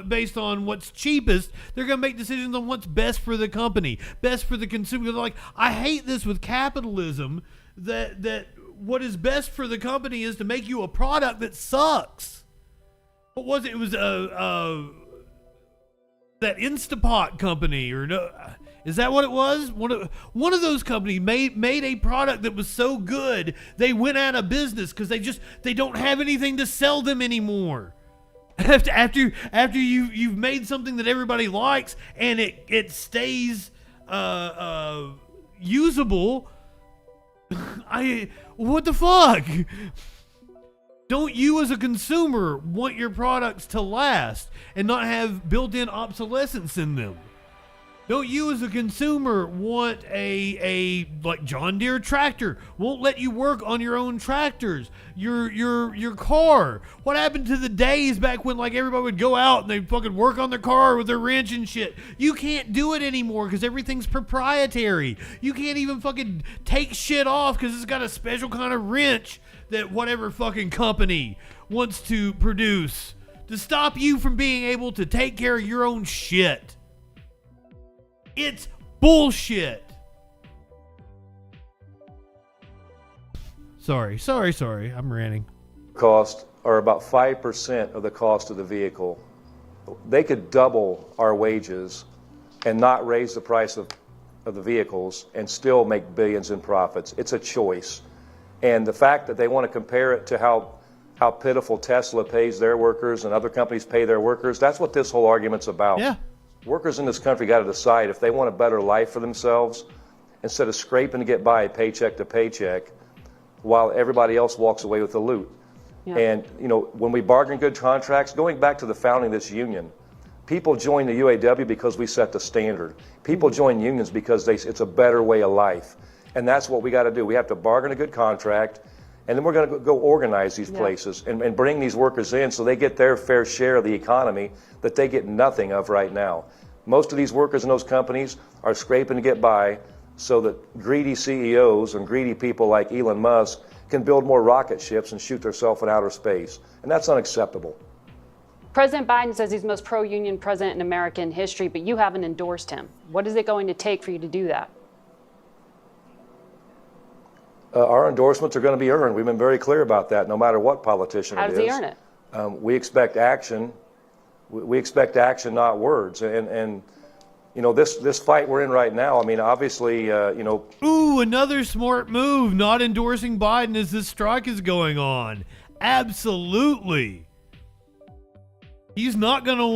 based on what's cheapest. They're gonna make decisions on what's best for the company, best for the consumer. Like, I hate this with capitalism, that what is best for the company is to make you a product that sucks. What was it? It was that Instapot company, or no? Is that what it was? One of those companies made a product that was so good they went out of business because they don't have anything to sell them anymore. After you've made something that everybody likes and it stays usable, what the fuck? Don't you as a consumer want your products to last and not have built-in obsolescence in them? Don't you as a consumer want a like John Deere tractor? Won't let you work on your own tractors. Your car. What happened to the days back when like everybody would go out and they'd fucking work on their car with their wrench and shit? You can't do it anymore because everything's proprietary. You can't even fucking take shit off because it's got a special kind of wrench that whatever fucking company wants to produce to stop you from being able to take care of your own shit. It's bullshit. Sorry. I'm ranting. Costs are about 5% of the cost of the vehicle. They could double our wages and not raise the price of the vehicles and still make billions in profits. It's a choice. And the fact that they want to compare it to how pitiful Tesla pays their workers and other companies pay their workers, that's what this whole argument's about. Yeah. Workers in this country got to decide if they want a better life for themselves instead of scraping to get by paycheck to paycheck while everybody else walks away with the loot. Yeah. And, when we bargain good contracts, going back to the founding of this union, people join the UAW because we set the standard. People join unions because it's a better way of life. And that's what we got to do. We have to bargain a good contract, and then we're going to go organize these places and bring these workers in so they get their fair share of the economy that they get nothing of right now. Most of these workers in those companies are scraping to get by so that greedy CEOs and greedy people like Elon Musk can build more rocket ships and shoot themselves in outer space. And that's unacceptable. President Biden says he's the most pro-union president in American history, but you haven't endorsed him. What is it going to take for you to do that? Our endorsements are going to be earned. We've been very clear about that, no matter what politician it is. How does he earn it? We expect action. We expect action, not words. And this fight we're in right now, I mean, obviously, Ooh, another smart move, not endorsing Biden as this strike is going on. Absolutely. He's not going to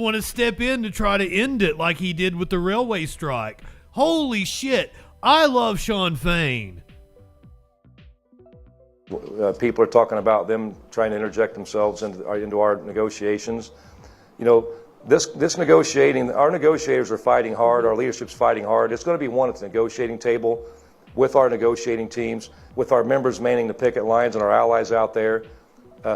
want to step in to try to end it like he did with the railway strike. Holy shit. I love Shawn Fain. People are talking about them trying to interject themselves into our negotiations. This negotiating, our negotiators are fighting hard, our leadership's fighting hard. It's going to be one at the negotiating table with our negotiating teams, with our members manning the picket lines and our allies out there.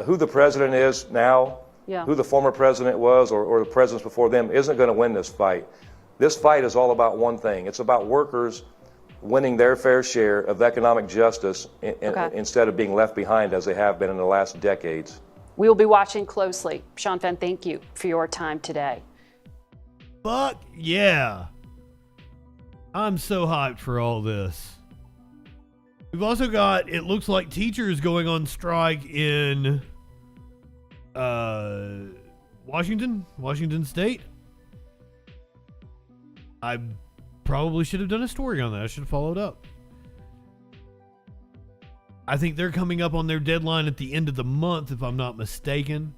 Who the president is now, who the former president was, or the presidents before them isn't going to win this fight. This fight is all about one thing. It's about workers winning their fair share of economic justice instead of being left behind as they have been in the last decades. We will be watching closely. Shawn Fain, thank you for your time today. Fuck yeah. I'm so hyped for all this. We've also got, it looks like, teachers going on strike in Washington State. I probably should have done a story on that. I should have followed up. I think they're coming up on their deadline at the end of the month, if I'm not mistaken.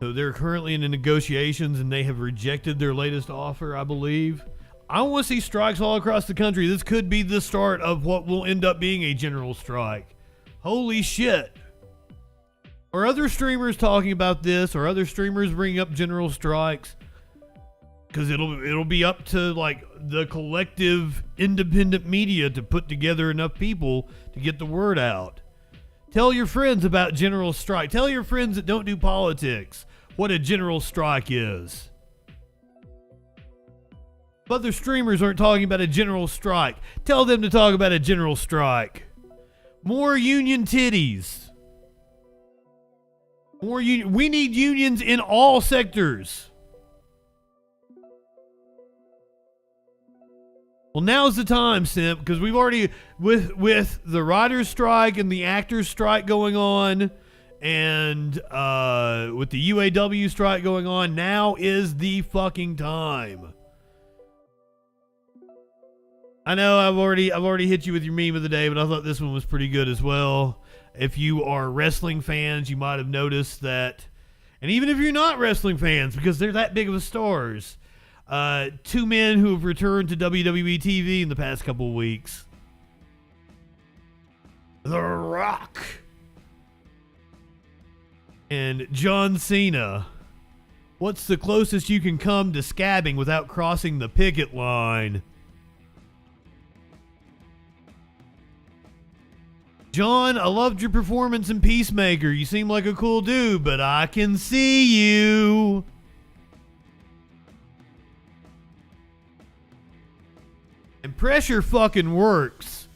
So they're currently in the negotiations and they have rejected their latest offer, I believe. I want to see strikes all across the country. This could be the start of what will end up being a general strike. Holy shit. Are other streamers talking about this? Are other streamers bringing up general strikes? Because it'll be up to like the collective independent media to put together enough people to get the word out. Tell your friends about general strike. Tell your friends that don't do politics what a general strike is. If other streamers aren't talking about a general strike, tell them to talk about a general strike. More union titties. We need unions in all sectors. Well, now's the time, Simp, because we've already, with the writers' strike and the actors' strike going on, and with the UAW strike going on, now is the fucking time. I know I've already hit you with your meme of the day, but I thought this one was pretty good as well. If you are wrestling fans, you might have noticed that, and even if you're not wrestling fans, because they're that big of stars, two men who have returned to WWE TV in the past couple of weeks. The Rock and John Cena. What's the closest you can come to scabbing without crossing the picket line? John, I loved your performance in Peacemaker. You seem like a cool dude, but I can see you. And pressure fucking works.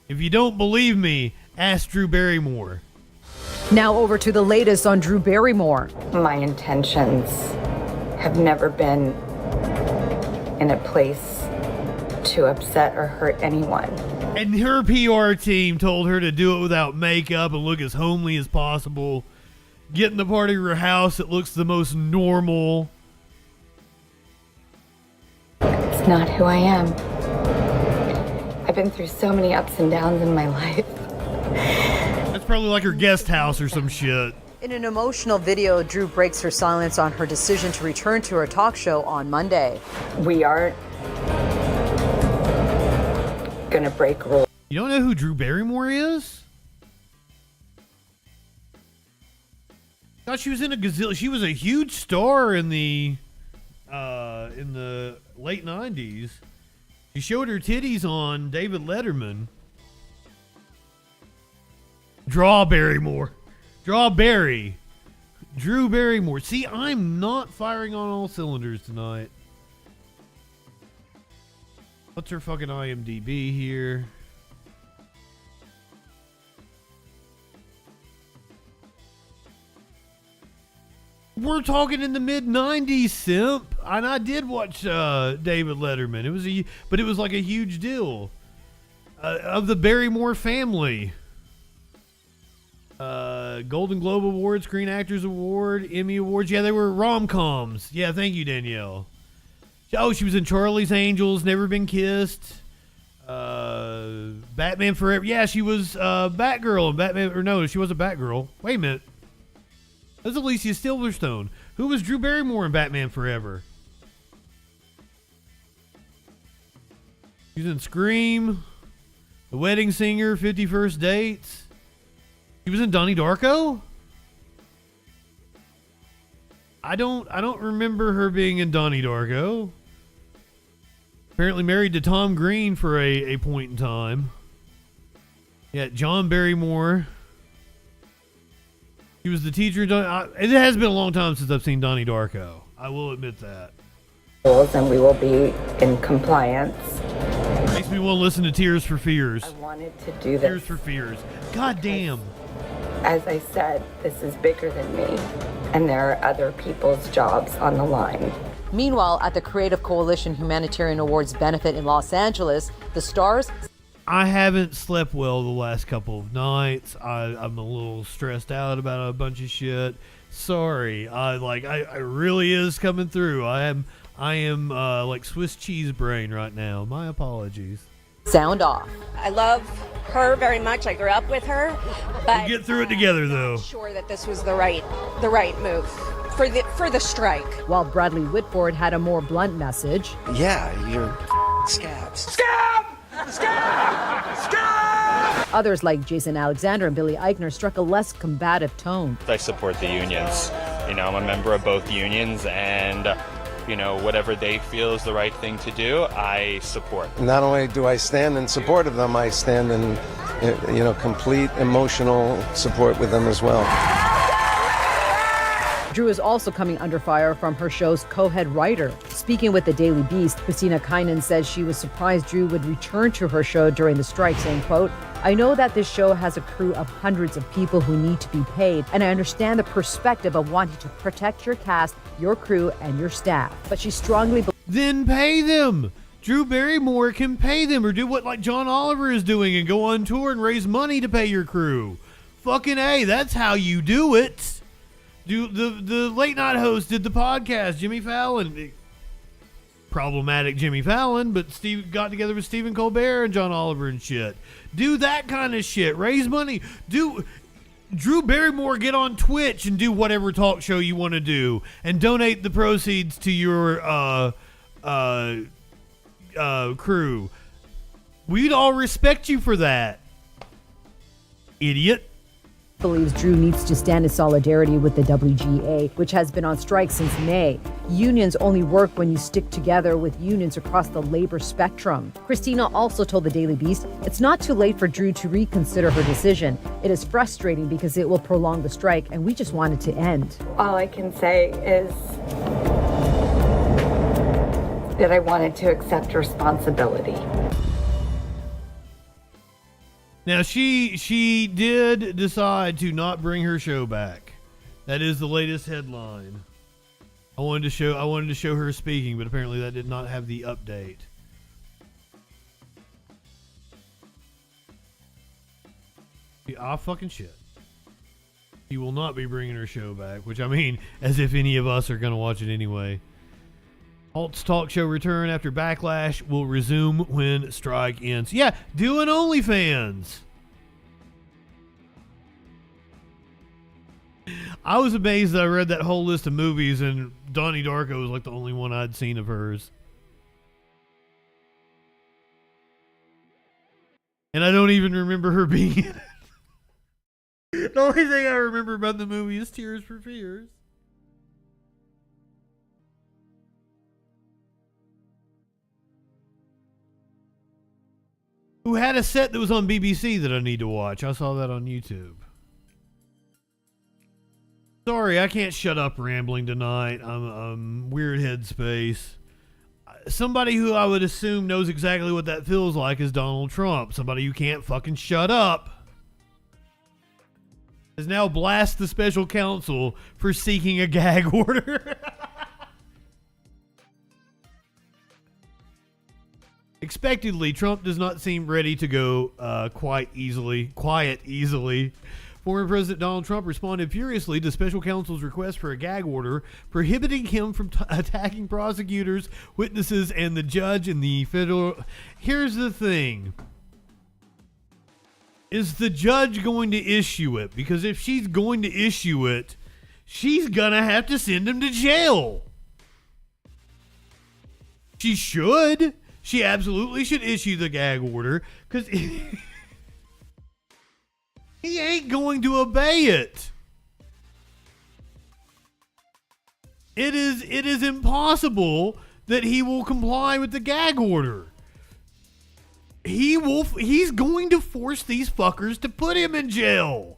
If you don't believe me, ask Drew Barrymore. Now over to the latest on Drew Barrymore. My intentions have never been in a place to upset or hurt anyone. And her PR team told her to do it without makeup and look as homely as possible. Get in the part of your house that looks the most normal. It's not who I am. I've been through so many ups and downs in my life. That's probably like her guest house or some shit. In an emotional video, Drew breaks her silence on her decision to return to her talk show on Monday. We aren't gonna break rules. You don't know who Drew Barrymore is? Thought she was in a gazillion. She was a huge star in the late 90s. She showed her titties on David Letterman. Drew Barrymore. See, I'm not firing on all cylinders tonight. What's her fucking IMDb here? We're talking in the mid-90s, Simp. And I did watch David Letterman. It was like a huge deal. Of the Barrymore family. Golden Globe Award, Screen Actors Award, Emmy Awards. Yeah, they were rom-coms. Yeah, thank you, Danielle. Oh, she was in Charlie's Angels, Never Been Kissed, Batman Forever. Yeah, she was Batgirl in Batman. Or no, she wasn't Batgirl. Wait a minute. That's Alicia Silverstone. Who was Drew Barrymore in Batman Forever? She was in Scream, The Wedding Singer, 51st Dates. She was in Donnie Darko? I don't remember her being in Donnie Darko. Apparently married to Tom Green for a point in time. Yeah, John Barrymore. She was the teacher. It has been a long time since I've seen Donnie Darko. I will admit that. And we will be in compliance. Makes me want to listen to Tears for Fears. I wanted to do this. Tears for Fears. God damn. As I said, this is bigger than me, and there are other people's jobs on the line. Meanwhile, at the Creative Coalition Humanitarian Awards benefit in Los Angeles, the stars... I haven't slept well the last couple of nights. I'm a little stressed out about a bunch of shit. Sorry. I really is coming through. I am like Swiss cheese brain right now. My apologies. Sound off. I love her very much. I grew up with her, but we'll get through it together, though. I'm sure that this was the right move for the strike. While Bradley Whitford had a more blunt message. Yeah, you're scabs. Others like Jason Alexander and Billy Eichner struck a less combative tone. I support the unions. You know, I'm a member of both unions, and you know, whatever they feel is the right thing to do, I support. Not only do I stand in support of them, I stand in, complete emotional support with them as well. Drew is also coming under fire from her show's co-head writer. Speaking with the Daily Beast, Christina Kynan says she was surprised Drew would return to her show during the strike, saying, quote, "I know that this show has a crew of hundreds of people who need to be paid, and I understand the perspective of wanting to protect your cast, your crew, and your staff. But she strongly believes..." Then pay them. Drew Barrymore can pay them, or do what like John Oliver is doing and go on tour and raise money to pay your crew. Fucking A, that's how you do it. The late night host did the podcast, Jimmy Fallon. Problematic Jimmy Fallon, but Steve got together with Stephen Colbert and John Oliver and shit. Do that kind of shit. Raise money. Do Drew Barrymore get on Twitch and do whatever talk show you want to do and donate the proceeds to your crew. We'd all respect you for that. Idiot. Believes Drew needs to stand in solidarity with the WGA, which has been on strike since May. Unions only work when you stick together with unions across the labor spectrum. Christina also told the Daily Beast it's not too late for Drew to reconsider her decision. It is frustrating because it will prolong the strike, and we just want it to end. All I can say is that I wanted to accept responsibility. Now she did decide to not bring her show back. That is the latest headline. I wanted to show her speaking, but apparently that did not have the update. Fucking shit. She will not be bringing her show back, which I mean, as if any of us are going to watch it anyway. Halt's talk show return after backlash will resume when strike ends. Yeah, do an OnlyFans. I was amazed that I read that whole list of movies and Donnie Darko was like the only one I'd seen of hers. And I don't even remember her being in it. The only thing I remember about the movie is Tears for Fears. Who had a set that was on BBC that I need to watch. I saw that on YouTube. Sorry, I can't shut up rambling tonight. I'm weird headspace. Somebody who I would assume knows exactly what that feels like is Donald Trump. Somebody who can't fucking shut up. Has now blasted the special counsel for seeking a gag order. Expectedly, Trump does not seem ready to go quiet easily. Former President Donald Trump responded furiously to special counsel's request for a gag order prohibiting him from attacking prosecutors, witnesses, and the judge in the federal... Here's the thing. Is the judge going to issue it? Because if she's going to issue it, she's gonna have to send him to jail. She should. She absolutely should issue the gag order because he ain't going to obey it. It is impossible that he will comply with the gag order. He's going to force these fuckers to put him in jail.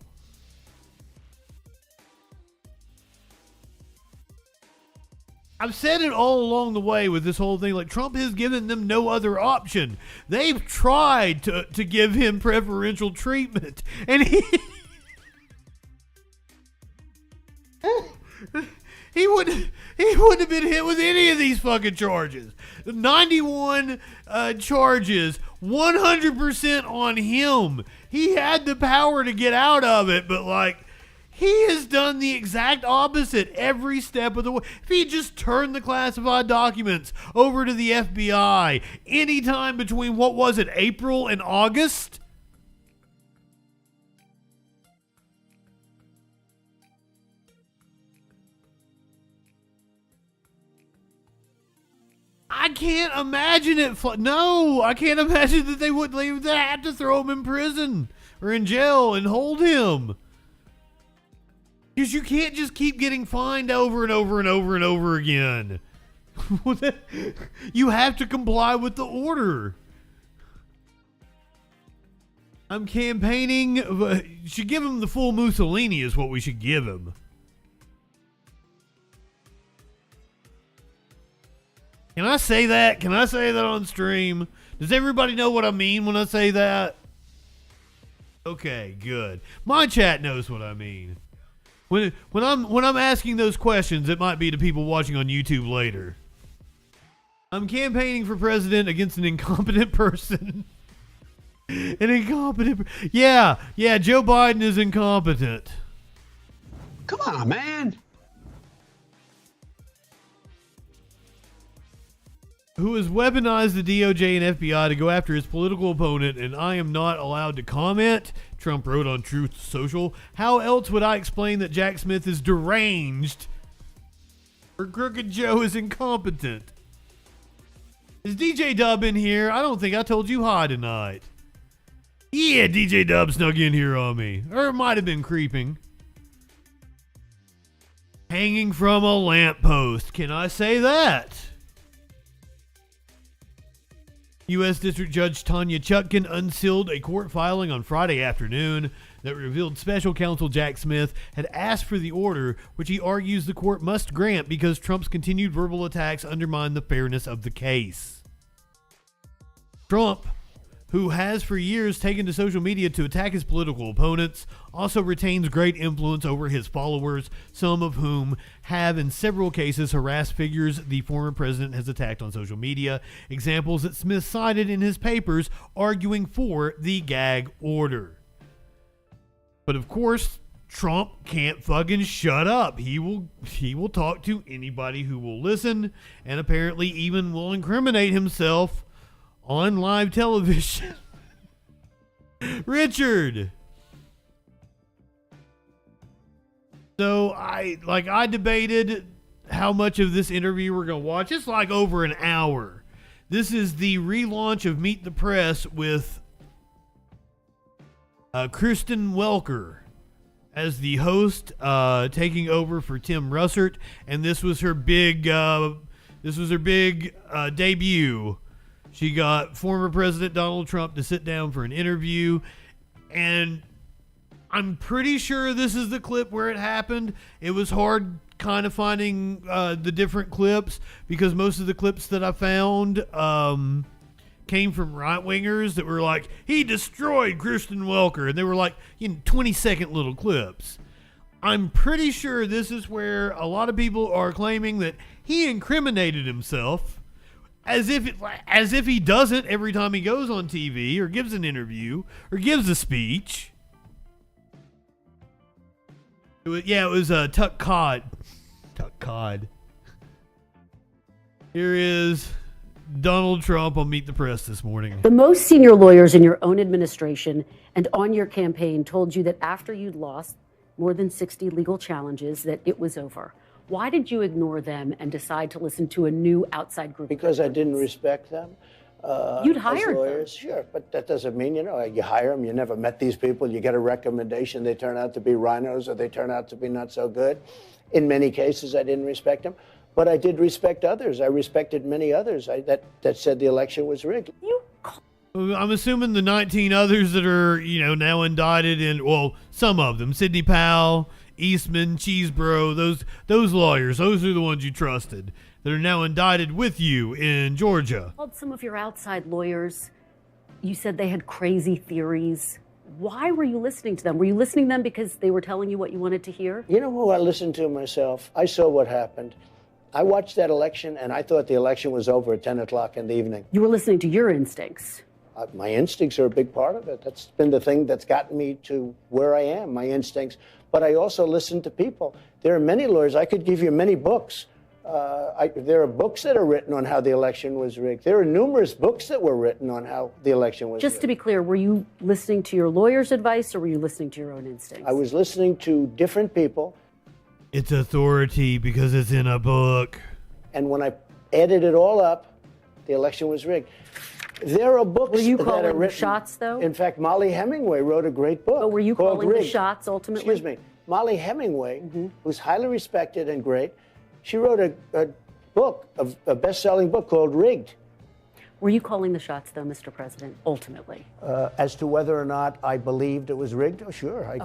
I've said it all along the way with this whole thing. Like, Trump has given them no other option. They've tried to give him preferential treatment. And he wouldn't have been hit with any of these fucking charges. 91 charges, 100% on him. He had the power to get out of it, but like, he has done the exact opposite every step of the way. If he just turned the classified documents over to the FBI anytime between, what was it, April and August? can't imagine it. No, I can't imagine that they would have to throw him in prison or in jail and hold him. Because you can't just keep getting fined over and over and over and over again. You have to comply with the order. I'm campaigning. Should give him the full Mussolini is what we should give him. Can I say that? Can I say that on stream? Does everybody know what I mean when I say that? Okay, good. My chat knows what I mean. When I'm asking those questions, it might be to people watching on YouTube later. I'm campaigning for president against an incompetent person. Yeah, Joe Biden is incompetent. Come on, man. Who has weaponized the DOJ and FBI to go after his political opponent, and I am not allowed to comment, Trump wrote on Truth Social. How else would I explain that Jack Smith is deranged or Crooked Joe is incompetent? Is DJ Dub in here? I don't think I told you hi tonight. Yeah, DJ Dub snuck in here on me. Or it might have been creeping. Hanging from a lamppost. Can I say that? U.S. District Judge Tanya Chutkan unsealed a court filing on Friday afternoon that revealed special counsel Jack Smith had asked for the order, which he argues the court must grant because Trump's continued verbal attacks undermine the fairness of the case. Trump, who has for years taken to social media to attack his political opponents, also retains great influence over his followers, some of whom have in several cases harassed figures the former president has attacked on social media, examples that Smith cited in his papers arguing for the gag order. But of course, Trump can't fucking shut up. He will talk to anybody who will listen, and apparently even will incriminate himself on live television. Richard. So I debated how much of this interview we're going to watch. It's like over an hour. This is the relaunch of Meet the Press with Kristen Welker as the host, taking over for Tim Russert, and this was her big debut. She got former President Donald Trump to sit down for an interview, and I'm pretty sure this is the clip where it happened. It was hard kind of finding the different clips because most of the clips that I found came from right-wingers that were like, he destroyed Kristen Welker, and they were like 20-second little clips. I'm pretty sure this is where a lot of people are claiming that he incriminated himself. As if he doesn't every time he goes on TV or gives an interview or gives a speech. It was Tuck Cod. Tuck Cod. Here is Donald Trump on Meet the Press this morning. The most senior lawyers in your own administration and on your campaign told you that after you'd lost more than 60 legal challenges that it was over. Why did you ignore them and decide to listen to a new outside group? Because I didn't respect them. You'd hired lawyers, them. Sure, but that doesn't mean, you hire them, you never met these people, you get a recommendation, they turn out to be rhinos or they turn out to be not so good. In many cases, I didn't respect them, but I did respect others. I respected many others that said the election was rigged. I'm assuming the 19 others that are, now indicted in, well, some of them, Sidney Powell, Eastman, Cheesebro, those lawyers, those are the ones you trusted that are now indicted with you in Georgia. Called some of your outside lawyers. You said they had crazy theories. Why were you listening to them? Were you listening to them because they were telling you what you wanted to hear? You know who I listened to myself? I saw what happened. I watched that election and I thought the election was over at 10 o'clock in the evening. You were listening to your instincts. My instincts are a big part of it. That's been the thing that's gotten me to where I am, my instincts. But I also listen to people. There are many lawyers. I could give you many books. There are books that are written on how the election was rigged. There are numerous books that were written on how the election was rigged. Just to be clear, were you listening to your lawyer's advice or were you listening to your own instincts? I was listening to different people. It's authority because it's in a book. And when I added it all up, The election was rigged. There are books Were you that calling are the written. shots, though? In fact, Molly Hemingway wrote a great book. But were you called calling the Rigged. shots ultimately? Excuse me. Molly Hemingway, who's highly respected and great, she wrote a book, a best-selling book called Rigged. Were you calling the shots, though, Mr. President, ultimately? As to whether or not I believed it was rigged, oh, sure.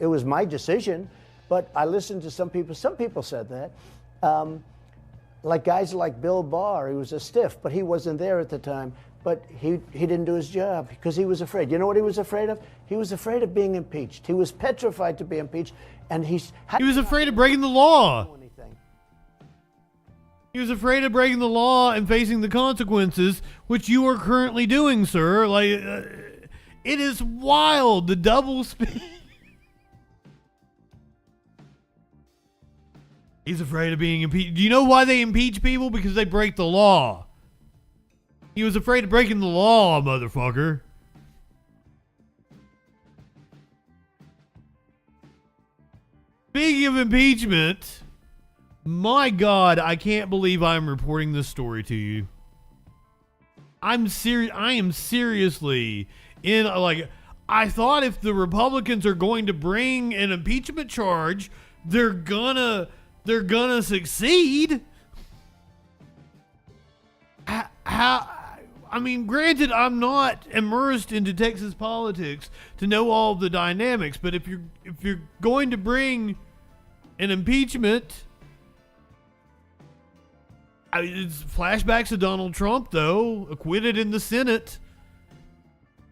It was my decision, but I listened to some people. Some people said that. Like guys like Bill Barr, he was a stiff, but he wasn't there at the time. But he didn't do his job because he was afraid. You know what he was afraid of? He was afraid of being impeached. He was petrified to be impeached, and he was afraid of breaking the law. He was afraid of breaking the law and facing the consequences, which you are currently doing, sir. Like, it is wild, the double speak. He's afraid of being impeached. Do you know why they impeach people? Because they break the law. He was afraid of breaking the law, motherfucker. Speaking of impeachment, my God, I can't believe I'm reporting this story to you. I am seriously in, like, I thought if the Republicans are going to bring an impeachment charge, they're gonna succeed. How? I mean, granted, I'm not immersed into Texas politics to know all the dynamics, but if you're going to bring an impeachment, it's flashbacks of Donald Trump, though, acquitted in the Senate.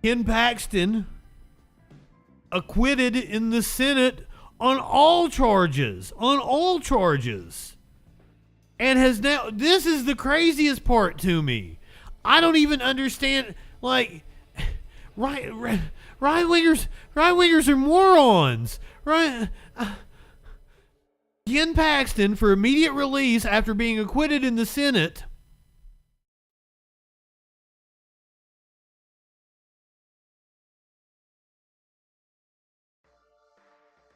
Ken Paxton, acquitted in the Senate on all charges, and has now, this is the craziest part to me. I don't even understand, like, right-wingers are morons, right? Ken Paxton, for immediate release after being acquitted in the Senate.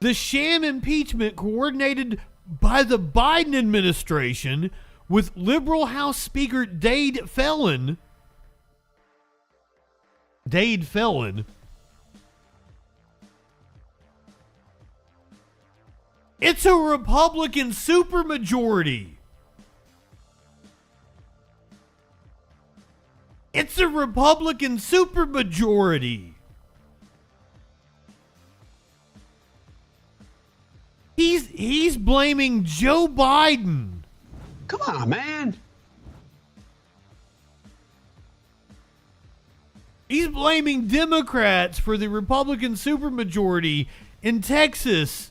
The sham impeachment coordinated by the Biden administration with liberal House Speaker Dade Phelan. It's a Republican supermajority. It's a Republican supermajority. He's blaming Joe Biden. Come on, man. He's blaming Democrats for the Republican supermajority in Texas.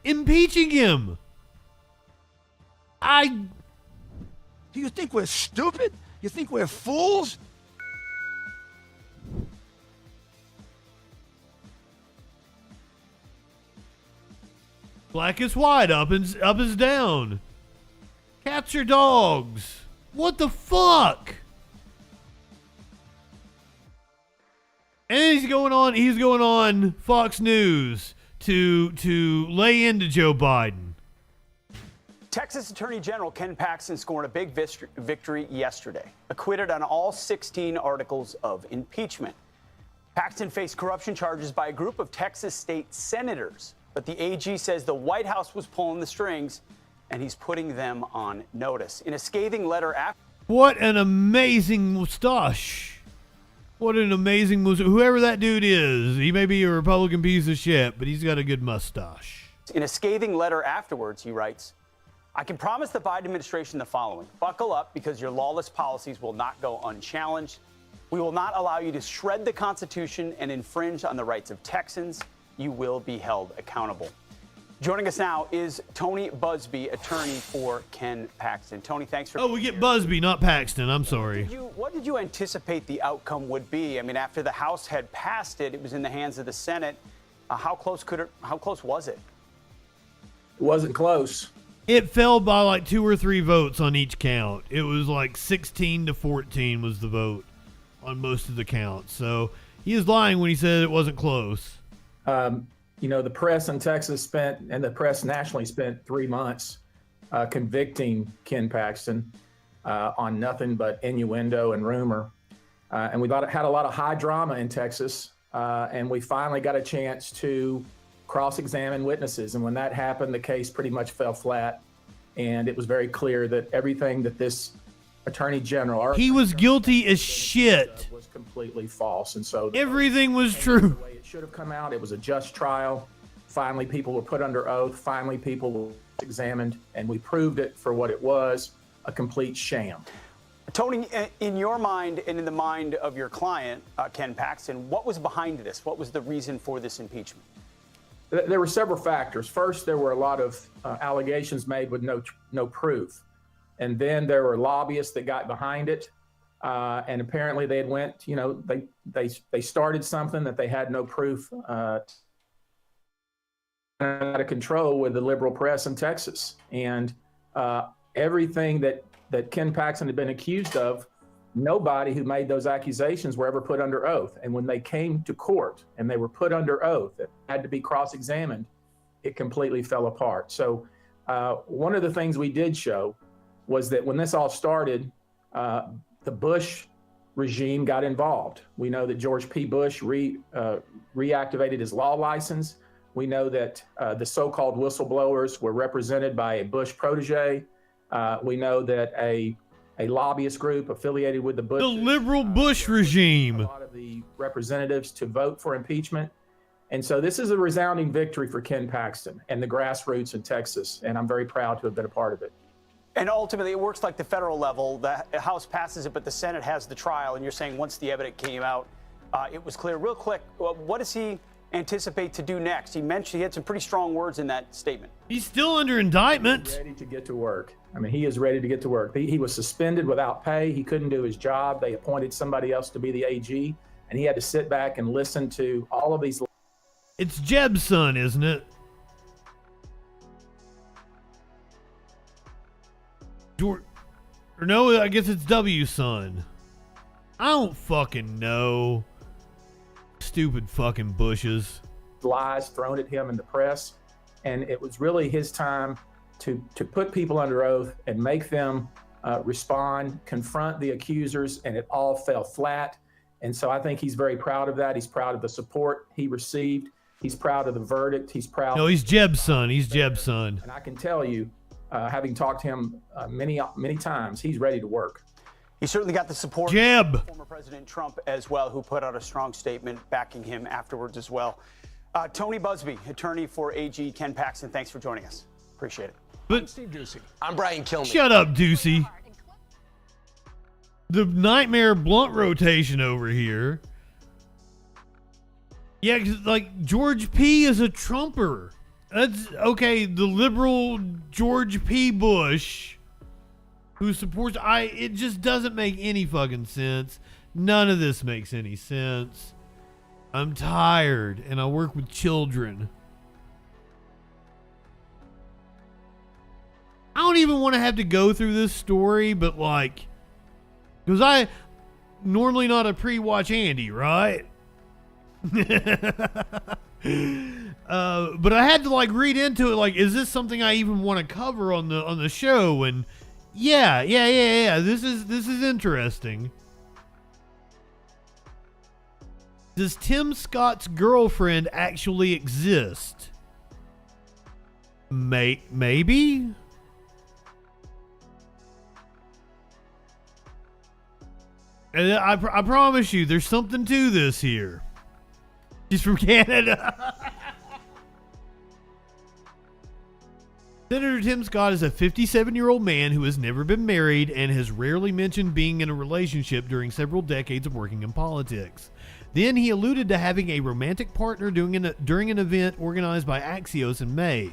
Impeaching him. Do you think we're stupid? You think we're fools? Black is white, up is down. Cats are dogs. What the fuck? And he's going on Fox News to lay into Joe Biden. Texas Attorney General Ken Paxton scored a big victory yesterday, acquitted on all 16 articles of impeachment. Paxton faced corruption charges by a group of Texas state senators, but the AG says the White House was pulling the strings, and he's putting them on notice. In a scathing letter after... What an amazing mustache. What an amazing mustache. Whoever that dude is, he may be a Republican piece of shit, but he's got a good mustache. In a scathing letter afterwards, he writes, I can promise the Biden administration the following. Buckle up because your lawless policies will not go unchallenged. We will not allow you to shred the Constitution and infringe on the rights of Texans. You will be held accountable. Joining us now is Tony Buzbee, attorney for Ken Paxton. Tony, thanks for... Oh, we get Buzbee, not Paxton. I'm sorry. What did you anticipate the outcome would be? I mean, after the House had passed it, it was in the hands of the Senate. How close was it? It wasn't close. It fell by like 2 or 3 votes on each count. It was like 16-14 was the vote on most of the counts. So he is lying when he said it wasn't close. You know, the press in Texas spent, and the press nationally spent 3 months convicting Ken Paxton. on nothing but innuendo and rumor. And we had a lot of high drama in Texas, and we finally got a chance to cross-examine witnesses. And when that happened, the case pretty much fell flat. And it was very clear that everything that this Attorney General, he was guilty as shit, was completely false. And so everything was true. The way it should have come out. It was a just trial. Finally, people were put under oath. Finally, people were examined, and we proved it for what it was, a complete sham. Tony, in your mind and in the mind of your client, Ken Paxton, what was behind this? What was the reason for this impeachment? There were several factors. First, there were a lot of allegations made with no proof. And then there were lobbyists that got behind it. And apparently they had went, they started something that they had no proof out of control with the liberal press in Texas. And everything that Ken Paxton had been accused of, nobody who made those accusations were ever put under oath. And when they came to court and they were put under oath, that had to be cross-examined, it completely fell apart. So one of the things we did show was that when this all started, the Bush regime got involved. We know that George P. Bush reactivated his law license. We know that the so-called whistleblowers were represented by a Bush protege. We know that a lobbyist group affiliated with the Bush, the liberal Bush regime, a lot of the representatives to vote for impeachment. And so this is a resounding victory for Ken Paxton and the grassroots in Texas. And I'm very proud to have been a part of it. And ultimately, it works like the federal level. The House passes it, but the Senate has the trial. And you're saying once the evidence came out, it was clear. Real quick, what does he anticipate to do next? He had some pretty strong words in that statement. He's still under indictment. He's ready to get to work. I mean, he is ready to get to work. He was suspended without pay. He couldn't do his job. They appointed somebody else to be the AG, and he had to sit back and listen to all of these. It's Jeb's son, isn't it? Or no, I guess it's W's son. I don't fucking know. Stupid fucking Bushes. Lies thrown at him in the press, and it was really his time to put people under oath and make them respond, confront the accusers, and it all fell flat. And so I think he's very proud of that. He's proud of the support he received. He's proud of the verdict. He's proud. No, he's Jeb's son. He's Jeb's son. And I can tell you, having talked to him many times, he's ready to work. He certainly got the support Jeb. of former President Trump as well, who put out a strong statement backing him afterwards as well. Tony Buzbee, attorney for AG Ken Paxton, thanks for joining us. Appreciate it. But I'm Steve Ducey. I'm Brian Kilmeade. Shut up, Ducey. The nightmare blunt rotation over here. Yeah, 'cause, like, George P. is a Trumper. That's okay. The liberal George P. Bush, who supports it just doesn't make any fucking sense. None of this makes any sense. I'm tired and I work with children. I don't even want to have to go through this story, but like, because I normally not a pre-watch Andy, right? But I had to like read into it. Like, is this something I even want to cover on the show? And yeah. This is interesting. Does Tim Scott's girlfriend actually exist? Maybe. And I promise you, there's something to this here. She's from Canada. Senator Tim Scott is a 57-year-old man who has never been married and has rarely mentioned being in a relationship during several decades of working in politics. Then he alluded to having a romantic partner during an event organized by Axios in May,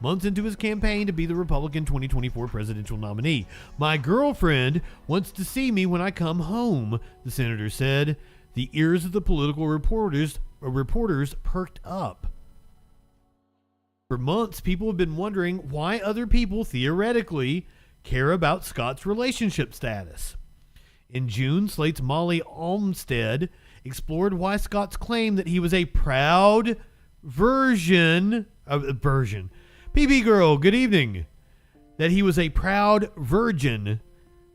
months into his campaign to be the Republican 2024 presidential nominee. My girlfriend wants to see me when I come home, the senator said. The ears of the political reporters perked up. For months, people have been wondering why other people theoretically care about Scott's relationship status. In June, Slate's Molly Olmstead explored why Scott's claim that he was a proud virgin. PB girl, good evening. That he was a proud virgin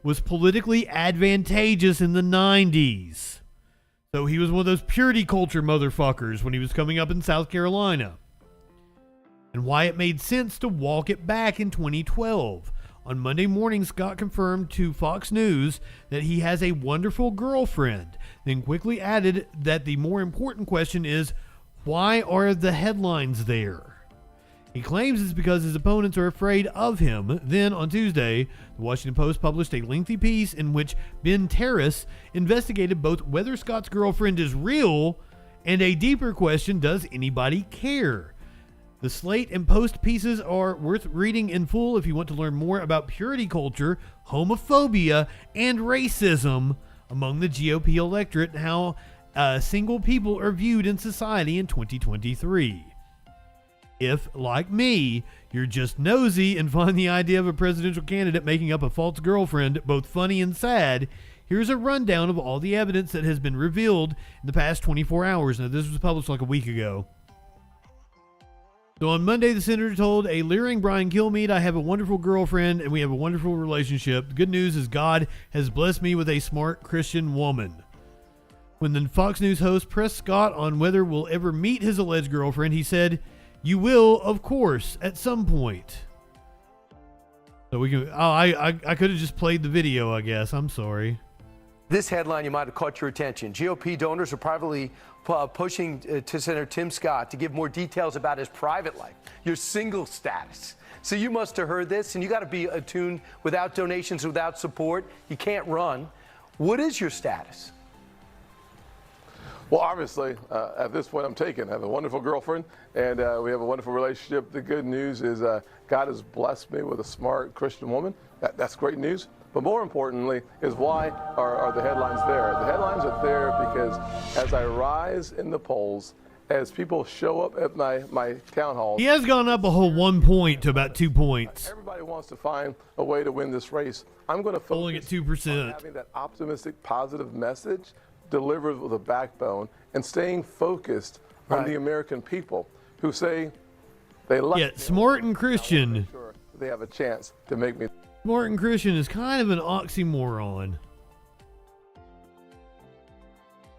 was politically advantageous in the 90s. So he was one of those purity culture motherfuckers when he was coming up in South Carolina. And why it made sense to walk it back in 2012. On Monday morning, Scott confirmed to Fox News that he has a wonderful girlfriend, then quickly added that the more important question is, why are the headlines there? He claims it's because his opponents are afraid of him. Then, on Tuesday, the Washington Post published a lengthy piece in which Ben Terrace investigated both whether Scott's girlfriend is real and a deeper question, does anybody care? The Slate and Post pieces are worth reading in full if you want to learn more about purity culture, homophobia, and racism among the GOP electorate and how single people are viewed in society in 2023. If, like me, you're just nosy and find the idea of a presidential candidate making up a false girlfriend both funny and sad, here's a rundown of all the evidence that has been revealed in the past 24 hours. Now, this was published like a week ago. So on Monday, the senator told a leering Brian Kilmeade, I have a wonderful girlfriend and we have a wonderful relationship. The good news is God has blessed me with a smart Christian woman. When the Fox News host pressed Scott on whether we'll ever meet his alleged girlfriend, he said, you will, of course, at some point. So we can. Oh, I could have just played the video, I guess. I'm sorry. This headline, you might have caught your attention. GOP donors are privately pushing to Senator Tim Scott to give more details about his private life, your single status. So you must have heard this, and you got to be attuned. Without donations, without support, you can't run. What is your status? Well, obviously, at this point, I'm taken. I have a wonderful girlfriend, and we have a wonderful relationship. The good news is God has blessed me with a smart Christian woman. That's great news. But more importantly is why are the headlines there? The headlines are there because as I rise in the polls, as people show up at my town halls. He has gone up a whole 1 point to about 2 points. Everybody wants to find a way to win this race. I'm going to focus at 2%. on having that optimistic, positive message delivered with a backbone and staying focused on the American people who say they like me. Smart and Christian. Sure they have a chance to make me. Smart and Christian is kind of an oxymoron.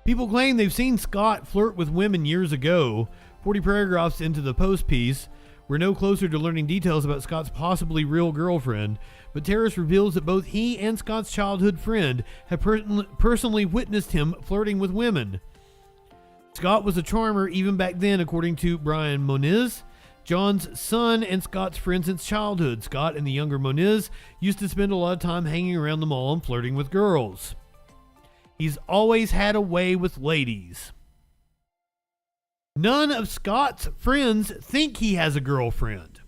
People claim they've seen Scott flirt with women years ago. 40 paragraphs into the Post piece, we're no closer to learning details about Scott's possibly real girlfriend, but Terrace reveals that both he and Scott's childhood friend have personally witnessed him flirting with women. Scott was a charmer even back then, according to Brian Moniz, John's son and Scott's friend since childhood. Scott and the younger Moniz used to spend a lot of time hanging around the mall and flirting with girls. He's always had a way with ladies. None of Scott's friends think he has a girlfriend.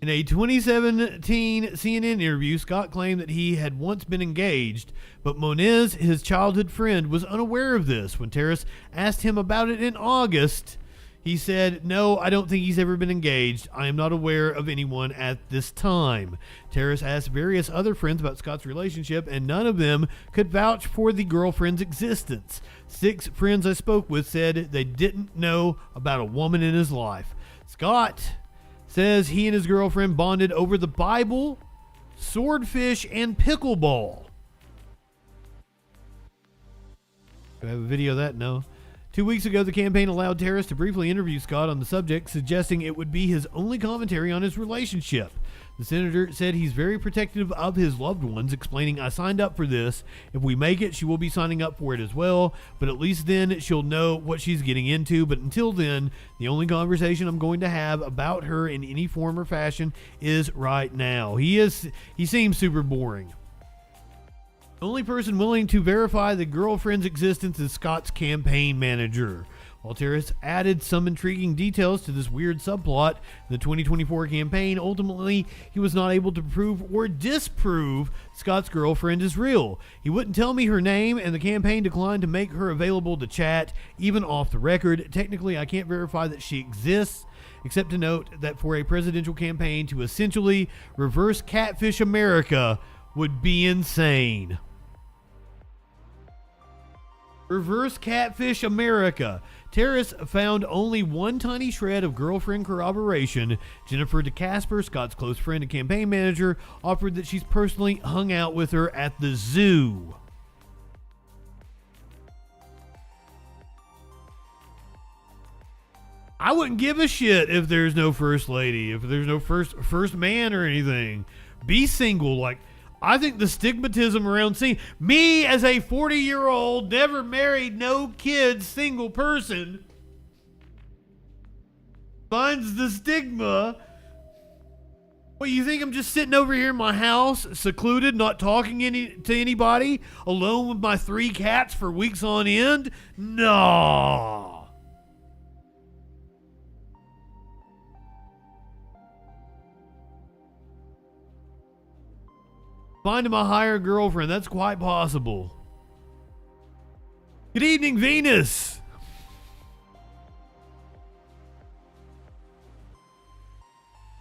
In a 2017 CNN interview, Scott claimed that he had once been engaged, but Moniz, his childhood friend, was unaware of this. When Terrace asked him about it in August, he said, no, I don't think he's ever been engaged. I am not aware of anyone at this time. Terrace asked various other friends about Scott's relationship, and none of them could vouch for the girlfriend's existence. 6 friends I spoke with said they didn't know about a woman in his life. Scott says he and his girlfriend bonded over the Bible, swordfish, and pickleball. Do I have a video of that? No. 2 weeks ago, the campaign allowed Terrace to briefly interview Scott on the subject, suggesting it would be his only commentary on his relationship. The senator said he's very protective of his loved ones, explaining, I signed up for this. If we make it, she will be signing up for it as well, but at least then she'll know what she's getting into. But until then, the only conversation I'm going to have about her in any form or fashion is right now. He seems super boring. The only person willing to verify the girlfriend's existence is Scott's campaign manager. While Terrace added some intriguing details to this weird subplot in the 2024 campaign, ultimately he was not able to prove or disprove Scott's girlfriend is real. He wouldn't tell me her name, and the campaign declined to make her available to chat, even off the record. Technically, I can't verify that she exists, except to note that for a presidential campaign to essentially reverse catfish America would be insane. Reverse catfish America. Terrorists found only one tiny shred of girlfriend corroboration. Jennifer DeCasper, Scott's close friend and campaign manager, offered that she's personally hung out with her at the zoo. I wouldn't give a shit if there's no first lady, if there's no first man or anything. Be single. Like, I think the stigmatism around me as a 40-year-old, never married, no kids, single person, finds the stigma. What, you think I'm just sitting over here in my house, secluded, not talking to anybody, alone with my 3 cats for weeks on end? No. Find him a higher girlfriend. That's quite possible. Good evening, Venus.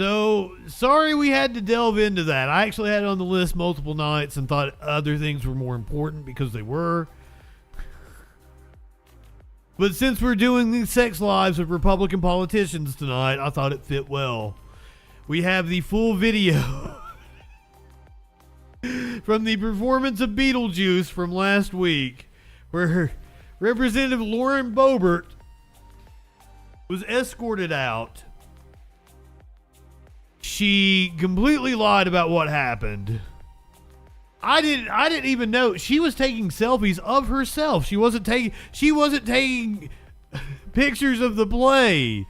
So, sorry we had to delve into that. I actually had it on the list multiple nights and thought other things were more important because they were. But since we're doing these sex lives of Republican politicians tonight, I thought it fit well. We have the full video from the performance of Beetlejuice from last week, where Representative Lauren Boebert was escorted out. She completely lied about what happened. I didn't even know she was taking selfies of herself. She wasn't taking pictures of the play.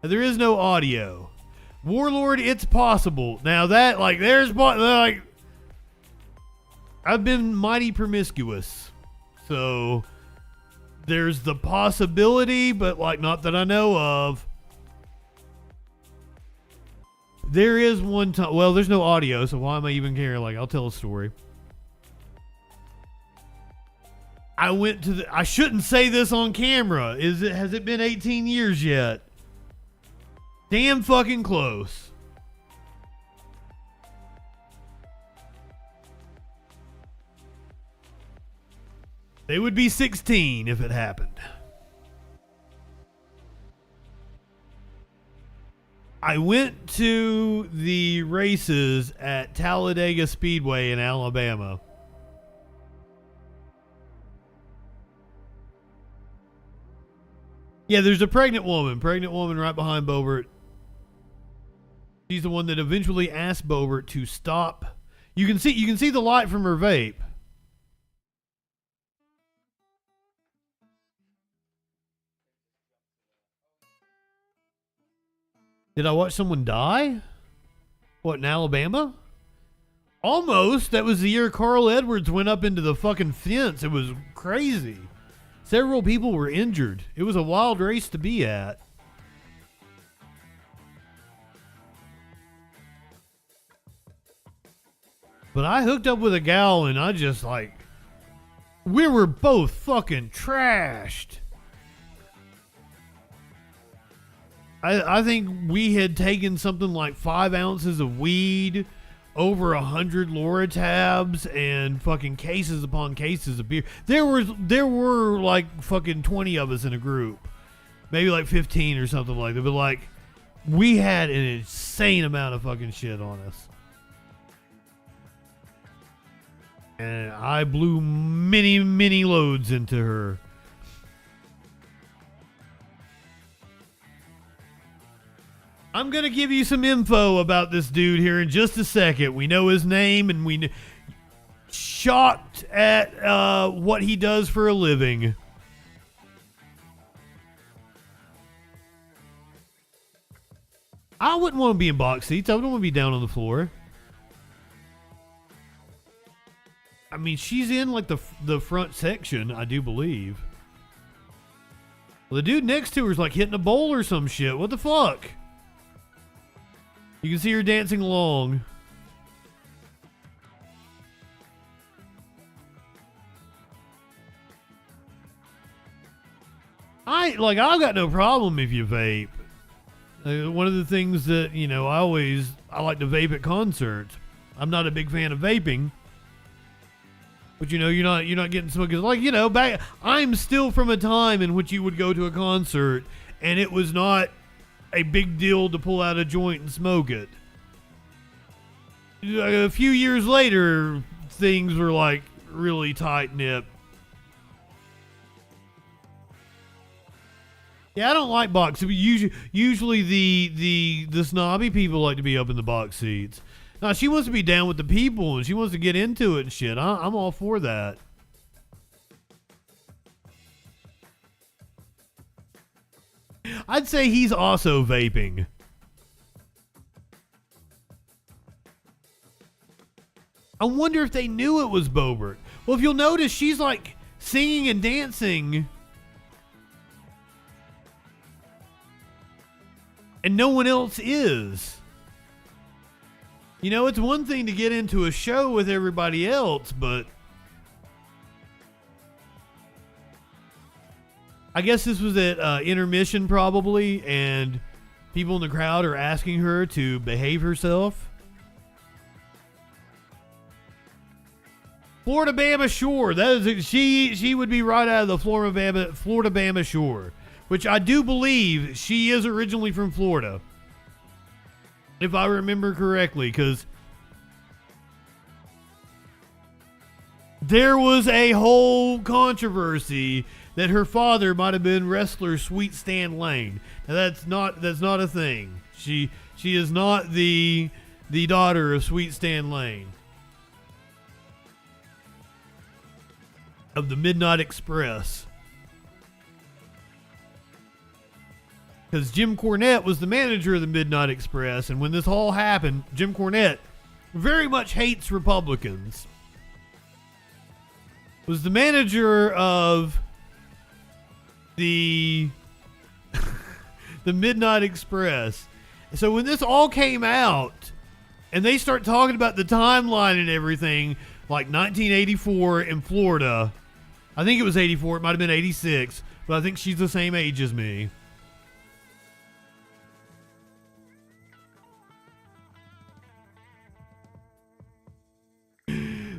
There is no audio. Warlord, it's possible. Now that, I've been mighty promiscuous. So, there's the possibility, but not that I know of. There is one time, well, there's no audio, so why am I even caring? I'll tell a story. I shouldn't say this on camera. Has it been 18 years yet? Damn fucking close. They would be 16 if it happened. I went to the races at Talladega Speedway in Alabama. Yeah, there's a pregnant woman right behind Boebert. She's the one that eventually asked Boebert to stop. You can see the light from her vape. Did I watch someone die? What, in Alabama? Almost. That was the year Carl Edwards went up into the fucking fence. It was crazy. Several people were injured. It was a wild race to be at. But I hooked up with a gal and I just we were both fucking trashed. I think we had taken something like 5 ounces of weed, over 100 Loratabs, and fucking cases upon cases of beer. There were fucking 20 of us in a group, maybe 15 or something like that. But we had an insane amount of fucking shit on us. And I blew many, many loads into her. I'm going to give you some info about this dude here in just a second. We know his name and we shocked at what he does for a living. I wouldn't want to be in box seats. I wouldn't want to be down on the floor. I mean, she's in the front section, I do believe. Well, the dude next to her is hitting a bowl or some shit. What the fuck? You can see her dancing along. I've got no problem if you vape. One of the things that, I like to vape at concerts. I'm not a big fan of vaping. But you're not getting smoked. Like, back, I'm still from a time in which you would go to a concert and it was not a big deal to pull out a joint and smoke it. A few years later, things were like really tight-knit. Yeah, I don't like box seats. Usually the snobby people like to be up in the box seats. Now, she wants to be down with the people and she wants to get into it and shit. I'm all for that. I'd say he's also vaping. I wonder if they knew it was Boebert. Well, if you'll notice, she's like singing and dancing. And no one else is. It's one thing to get into a show with everybody else, but I guess this was at intermission probably, and people in the crowd are asking her to behave herself. Florida Bama Shore. That is she would be right out of the Florida Bama Shore, which I do believe she is originally from Florida, if I remember correctly, because there was a whole controversy that her father might have been wrestler Sweet Stan Lane. Now that's not a thing. She is not the daughter of Sweet Stan Lane of the Midnight Express. Because Jim Cornette was the manager of the Midnight Express, and when this all happened, Jim Cornette very much hates Republicans. Was the manager of the the Midnight Express. So when this all came out, and they start talking about the timeline and everything, like 1984 in Florida. I think it was 84. It might have been 86, but I think she's the same age as me.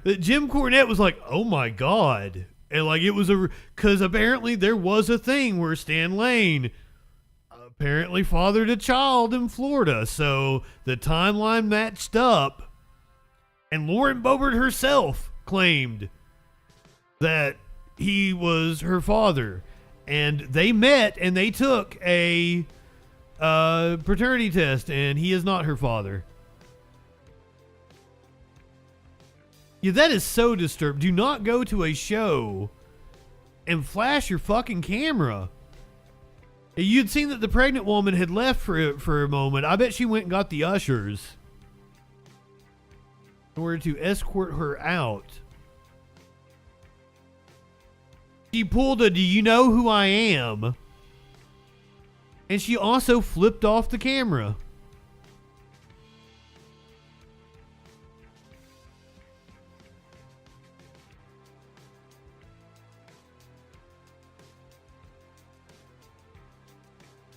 That Jim Cornette was like, oh my God. And like, it was because apparently there was a thing where Stan Lane apparently fathered a child in Florida. So the timeline matched up. And Lauren Boebert herself claimed that he was her father. And they met and they took a paternity test, and he is not her father. Yeah, that is so disturbed. Do not go to a show and flash your fucking camera. You'd seen that the pregnant woman had left for a moment. I bet she went and got the ushers in order to escort her out. She pulled a "do you know who I am?" And she also flipped off the camera.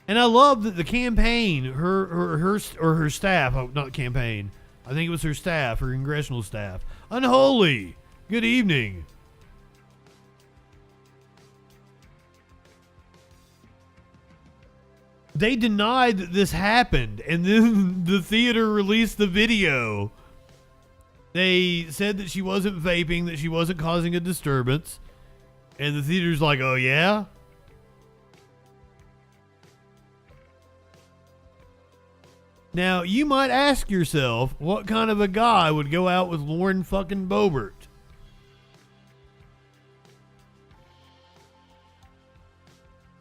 And I love that the campaign, her staff, not campaign, I think it was her staff, her congressional staff. Unholy. Good evening. They denied that this happened, and then the theater released the video. They said that she wasn't vaping, that she wasn't causing a disturbance, and the theater's like, oh yeah? Now, you might ask yourself, what kind of a guy would go out with Lauren fucking Boebert?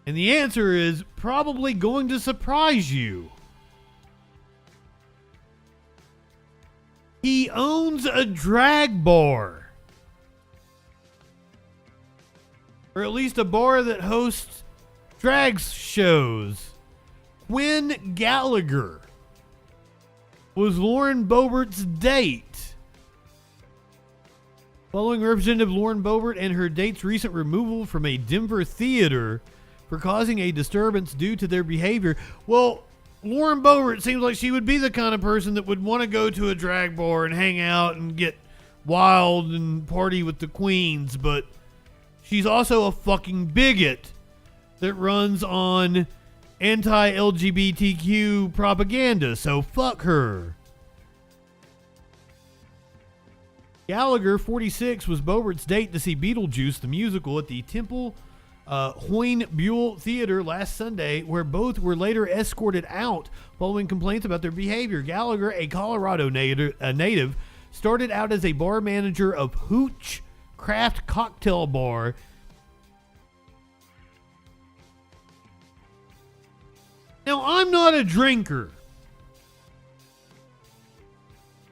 And the answer is probably going to surprise you. He owns a drag bar. Or at least a bar that hosts drag shows. Quinn Gallagher was Lauren Boebert's date. Following Representative Lauren Boebert and her date's recent removal from a Denver theater for causing a disturbance due to their behavior. Well, Lauren Boebert seems like she would be the kind of person that would want to go to a drag bar and hang out and get wild and party with the queens, but she's also a fucking bigot that runs on anti-LGBTQ propaganda, so fuck her. Gallagher, 46, was Boebert's date to see Beetlejuice the musical at the Temple Hoyne-Buell Theater last Sunday, where both were later escorted out following complaints about their behavior. Gallagher, a Colorado native, started out as a bar manager of Hooch Craft Cocktail Bar. Now, I'm not a drinker,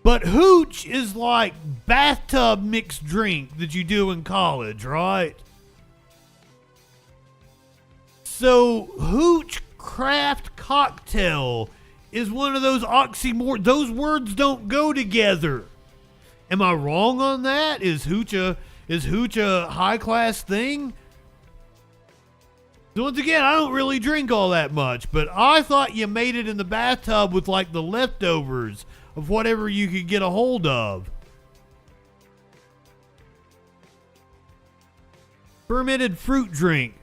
but Hooch is like bathtub mixed drink that you do in college, right? So, Hooch Craft Cocktail is one of those oxymorons. Those words don't go together. Am I wrong on that? Is Hooch a high class thing? So once again, I don't really drink all that much, but I thought you made it in the bathtub with like the leftovers of whatever you could get a hold of. Fermented fruit drink.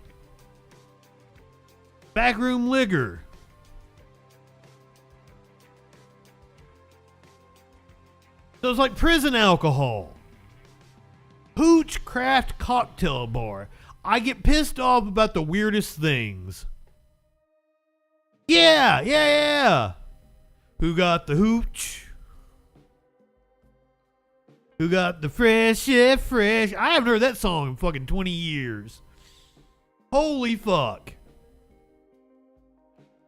Backroom liquor. So it's like prison alcohol. Hooch Craft Cocktail Bar. I get pissed off about the weirdest things. Yeah. Who got the hooch? Who got the fresh, yeah, fresh? I haven't heard that song in fucking 20 years. Holy fuck.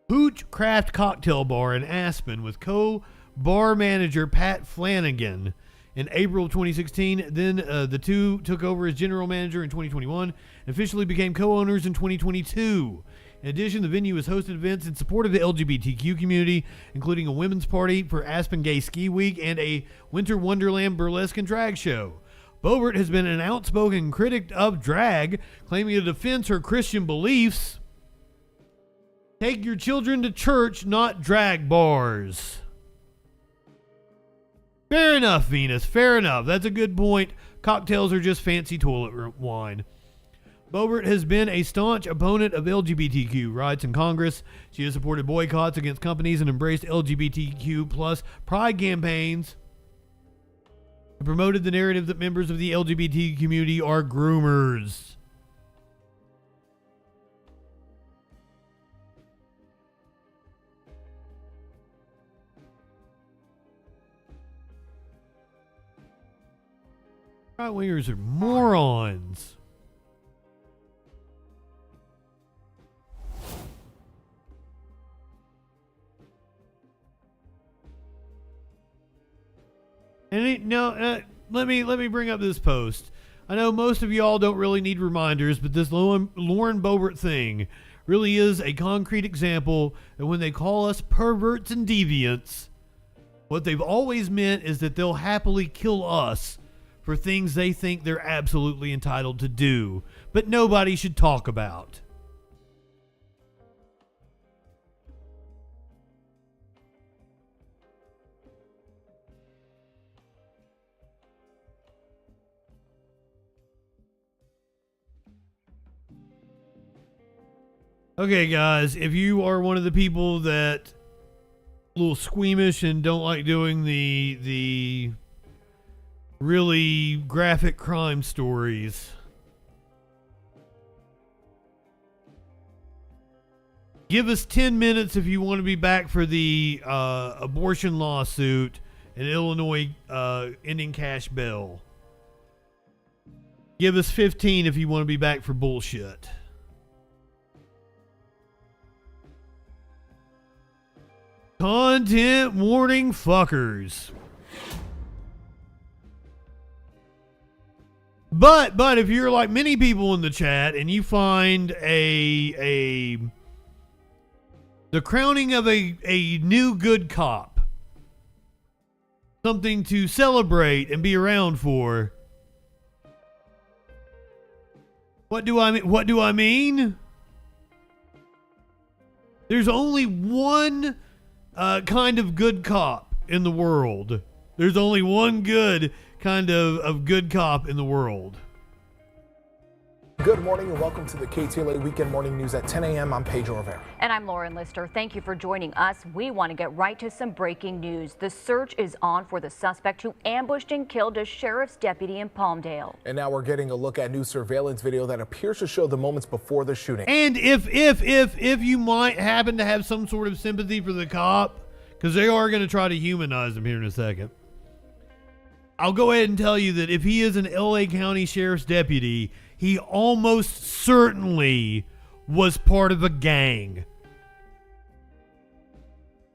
Hooch Craft Cocktail Bar in Aspen with co-bar manager Pat Flanagan in April of 2016. Then the two took over as general manager in 2021 and officially became co-owners in 2022. In addition, the venue has hosted events in support of the LGBTQ community, including a women's party for Aspen Gay Ski Week and a Winter Wonderland burlesque and drag show. Boebert has been an outspoken critic of drag, claiming it defends her Christian beliefs. Take your children to church, not drag bars. Fair enough, Venus. Fair enough. That's a good point. Cocktails are just fancy toilet wine. Boebert has been a staunch opponent of LGBTQ rights in Congress. She has supported boycotts against companies and embraced LGBTQ plus pride campaigns and promoted the narrative that members of the LGBT community are groomers. Right-wingers are morons. And let me bring up this post. I know most of y'all don't really need reminders, but this Lauren Boebert thing really is a concrete example that when they call us perverts and deviants, what they've always meant is that they'll happily kill us for things they think they're absolutely entitled to do, but nobody should talk about. Okay, guys, if you are one of the people that a little squeamish and don't like doing the really graphic crime stories, give us 10 minutes if you want to be back for the abortion lawsuit in Illinois ending cash bail. Give us 15 if you want to be back for bullshit. Content warning, fuckers. But if you're like many people in the chat and you find the crowning of a new good cop something to celebrate and be around for, what do I mean? There's only one kind of good cop in the world, There's only one good kind of good cop in the world. Good morning and welcome to the KTLA Weekend Morning News at 10 a.m. I'm Pedro Rivera. And I'm Lauren Lister. Thank you for joining us. We want to get right to some breaking news. The search is on for the suspect who ambushed and killed a sheriff's deputy in Palmdale. And now we're getting a look at new surveillance video that appears to show the moments before the shooting. And if you might happen to have some sort of sympathy for the cop, because they are going to try to humanize him here in a second, I'll go ahead and tell you that if he is an LA County Sheriff's deputy, he almost certainly was part of a gang.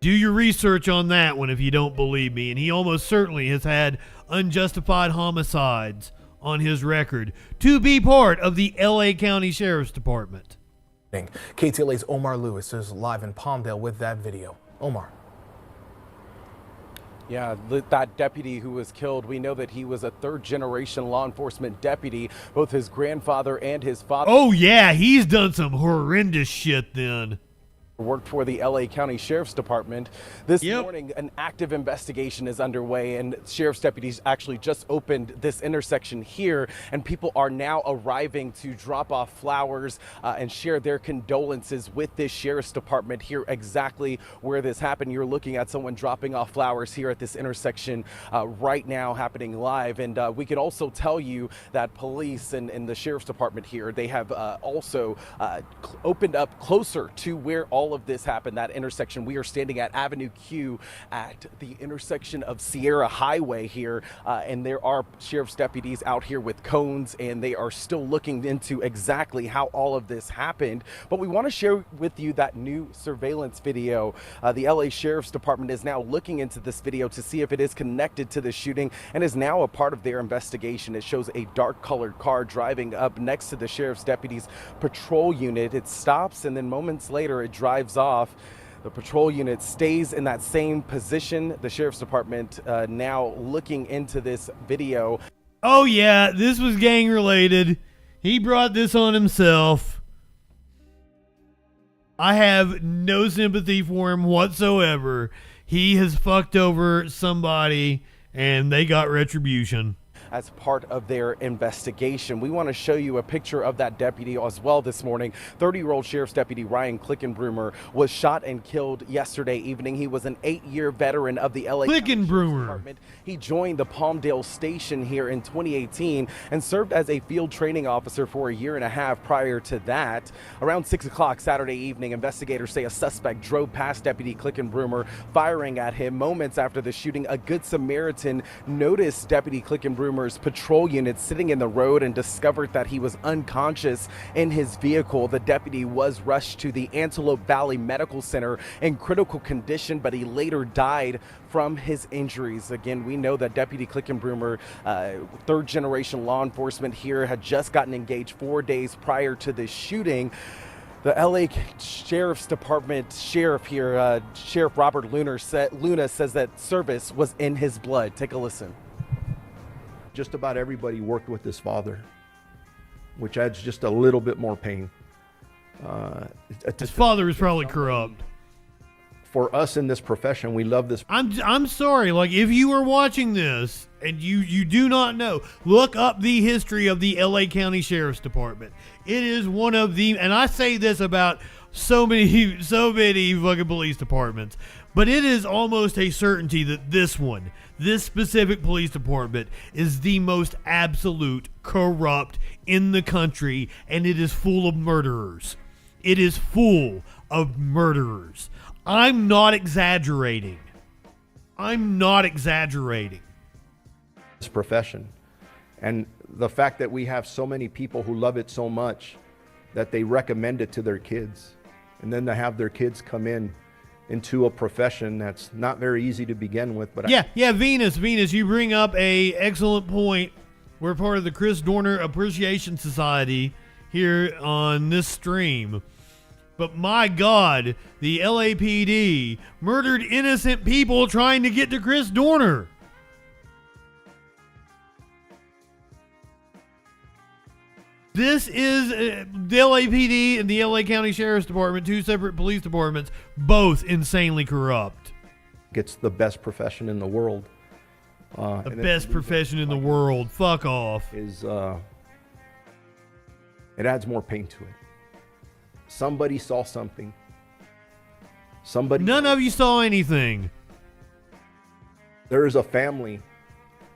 Do your research on that one if you don't believe me. And he almost certainly has had unjustified homicides on his record to be part of the LA County Sheriff's Department. KTLA's Omar Lewis is live in Palmdale with that video. Omar. Yeah, that deputy who was killed, we know that he was a third-generation law enforcement deputy. Both his grandfather and his father. Oh, yeah, he's done some horrendous shit then. Worked for the LA County Sheriff's Department. This morning, an active investigation is underway, and sheriff's deputies actually just opened this intersection here, and people are now arriving to drop off flowers and share their condolences with this sheriff's department here exactly where this happened. You're looking at someone dropping off flowers here at this intersection right now, happening live. And we can also tell you that police and the sheriff's department here, they have also opened up closer to where all of this happened, that intersection. We are standing at Avenue Q at the intersection of Sierra Highway here, and there are sheriff's deputies out here with cones, and they are still looking into exactly how all of this happened. But we want to share with you that new surveillance video. The LA Sheriff's Department is now looking into this video to see if it is connected to the shooting and is now a part of their investigation. It shows a dark colored car driving up next to the sheriff's deputy's patrol unit. It stops, and then moments later it drives off. The patrol unit stays in that same position. The sheriff's department now looking into this video. Oh yeah, this was gang related. He brought this on himself. I have no sympathy for him whatsoever. He has fucked over somebody and they got retribution. As part of their investigation, we want to show you a picture of that deputy as well this morning. 30-year-old Sheriff's Deputy Ryan Klickenbroomer was shot and killed yesterday evening. He was an 8-year veteran of the LA Department. He joined the Palmdale station here in 2018 and served as a field training officer for a year and a half prior to that. Around 6 o'clock Saturday evening, investigators say a suspect drove past Deputy Klickenbroomer, firing at him. Moments after the shooting, a Good Samaritan noticed Deputy Klickenbroomer's patrol unit sitting in the road and discovered that he was unconscious in his vehicle. The deputy was rushed to the Antelope Valley Medical Center in critical condition, but he later died from his injuries. Again, we know that Deputy Klickenbroomer, third-generation law enforcement here, had just gotten engaged 4 days prior to this shooting. The LA Sheriff's Department sheriff here, Sheriff Robert Luna, says that service was in his blood. Take a listen. Just about everybody worked with his father, which adds just a little bit more pain. His father is probably corrupt. For us in this profession, we love this. I'm sorry, like if you are watching this and you do not know, look up the history of the LA County Sheriff's Department. It is one of the, and I say this about so many fucking police departments, but it is almost a certainty that this specific police department is the most absolute corrupt in the country, and it is full of murderers. It is full of murderers. I'm not exaggerating. This profession, and the fact that we have so many people who love it so much that they recommend it to their kids, and then to have their kids come into a profession that's not very easy to begin with. But Venus, you bring up a excellent point. We're part of the Chris Dorner Appreciation Society here on this stream. But my God, the LAPD murdered innocent people trying to get to Chris Dorner. This is the LAPD and the LA County Sheriff's Department, two separate police departments, both insanely corrupt. It's the best profession in the world. The best profession in the world. Fuck off. Is it adds more pain to it. Somebody saw something. Somebody. None of you saw anything. There is a family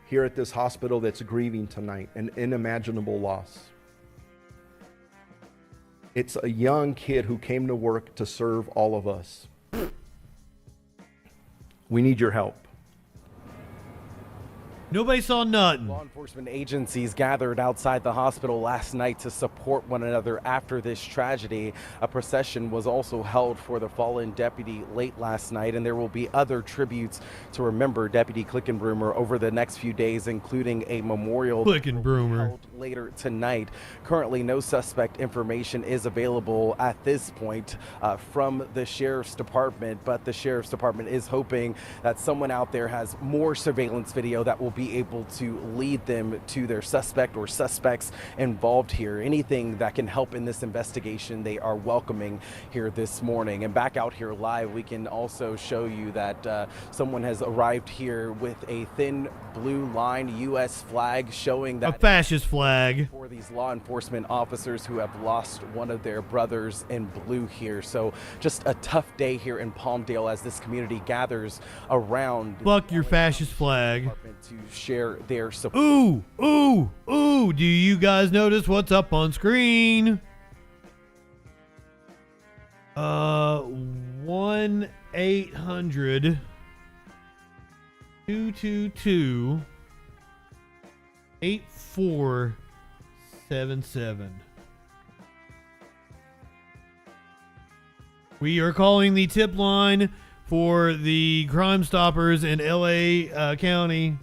here at this hospital that's grieving tonight, an unimaginable loss. It's a young kid who came to work to serve all of us. We need your help. Nobody saw nothing. Law enforcement agencies gathered outside the hospital last night to support one another after this tragedy. A procession was also held for the fallen deputy late last night, and there will be other tributes to remember Deputy Klickenbroomer over the next few days, including a memorial held later tonight. Currently, no suspect information is available at this point from the Sheriff's Department, but the Sheriff's Department is hoping that someone out there has more surveillance video that will be able to lead them to their suspect or suspects involved here. Anything that can help in this investigation, they are welcoming here this morning. And back out here live, we can also show you that someone has arrived here with a thin blue line U.S. flag showing that a fascist flag for these law enforcement officers who have lost one of their brothers in blue here. So just a tough day here in Palmdale as this community gathers around. Fuck your fascist flag. To share their support. Ooh, ooh, ooh. Do you guys notice what's up on screen? 1-800-222-8477. We are calling the tip line for the Crime Stoppers in LA County.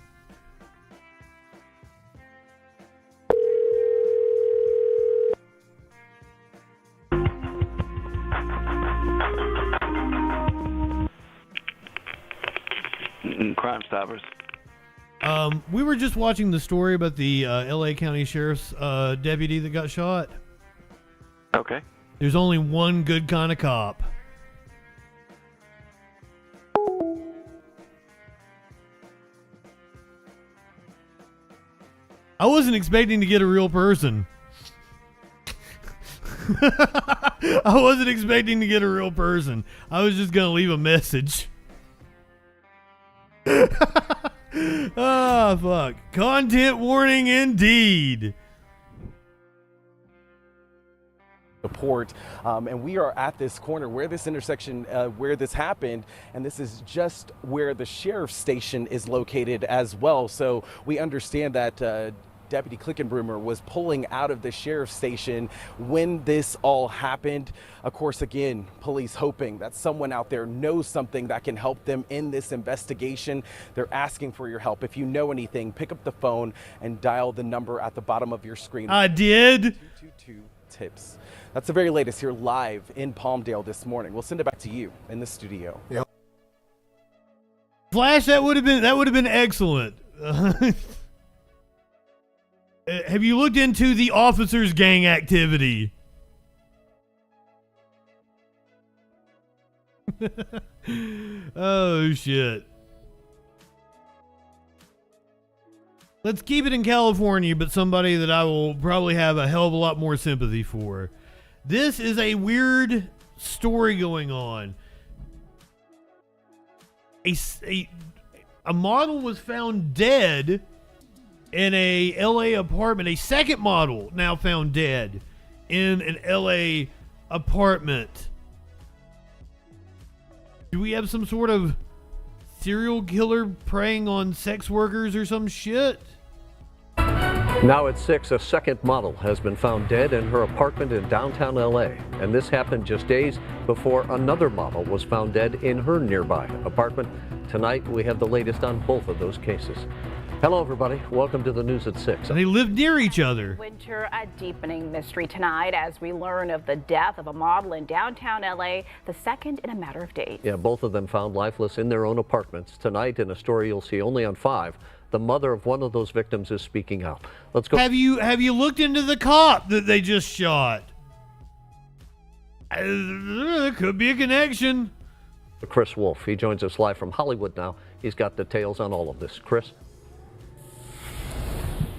Crime Stoppers. We were just watching the story about the LA County Sheriff's deputy that got shot. Okay. There's only one good kind of cop. I wasn't expecting to get a real person. I wasn't expecting to get a real person. I was just going to leave a message. Ah, fuck. Content warning indeed. Support, and we are at this corner where this intersection where this happened, and this is just where the sheriff's station is located as well. So we understand that Deputy Klickenbroomer was pulling out of the sheriff's station when this all happened. Of course, again, police hoping that someone out there knows something that can help them in this investigation. They're asking for your help. If you know anything, pick up the phone and dial the number at the bottom of your screen. I did. 222 tips. That's the very latest here live in Palmdale this morning. We'll send it back to you in the studio. Yep. Flash, that would have been excellent. Have you looked into the officers' gang activity? Oh, shit. Let's keep it in California, but somebody that I will probably have a hell of a lot more sympathy for. This is a weird story going on. A model was found dead in a LA apartment. A second model now found dead in an LA apartment. Do we have some sort of serial killer preying on sex workers or some shit? Now at 6, a second model has been found dead in her apartment in downtown LA. And this happened just days before another model was found dead in her nearby apartment. Tonight, we have the latest on both of those cases. Hello, everybody. Welcome to the news at 6. They live near each other. Winter, a deepening mystery tonight as we learn of the death of a model in downtown LA, the second in a matter of days. Yeah, both of them found lifeless in their own apartments. Tonight, in a story you'll see only on 5, the mother of one of those victims is speaking out. Let's go. Have you looked into the cop that they just shot? There could be a connection. Chris Wolf, he joins us live from Hollywood now. He's got details on all of this. Chris?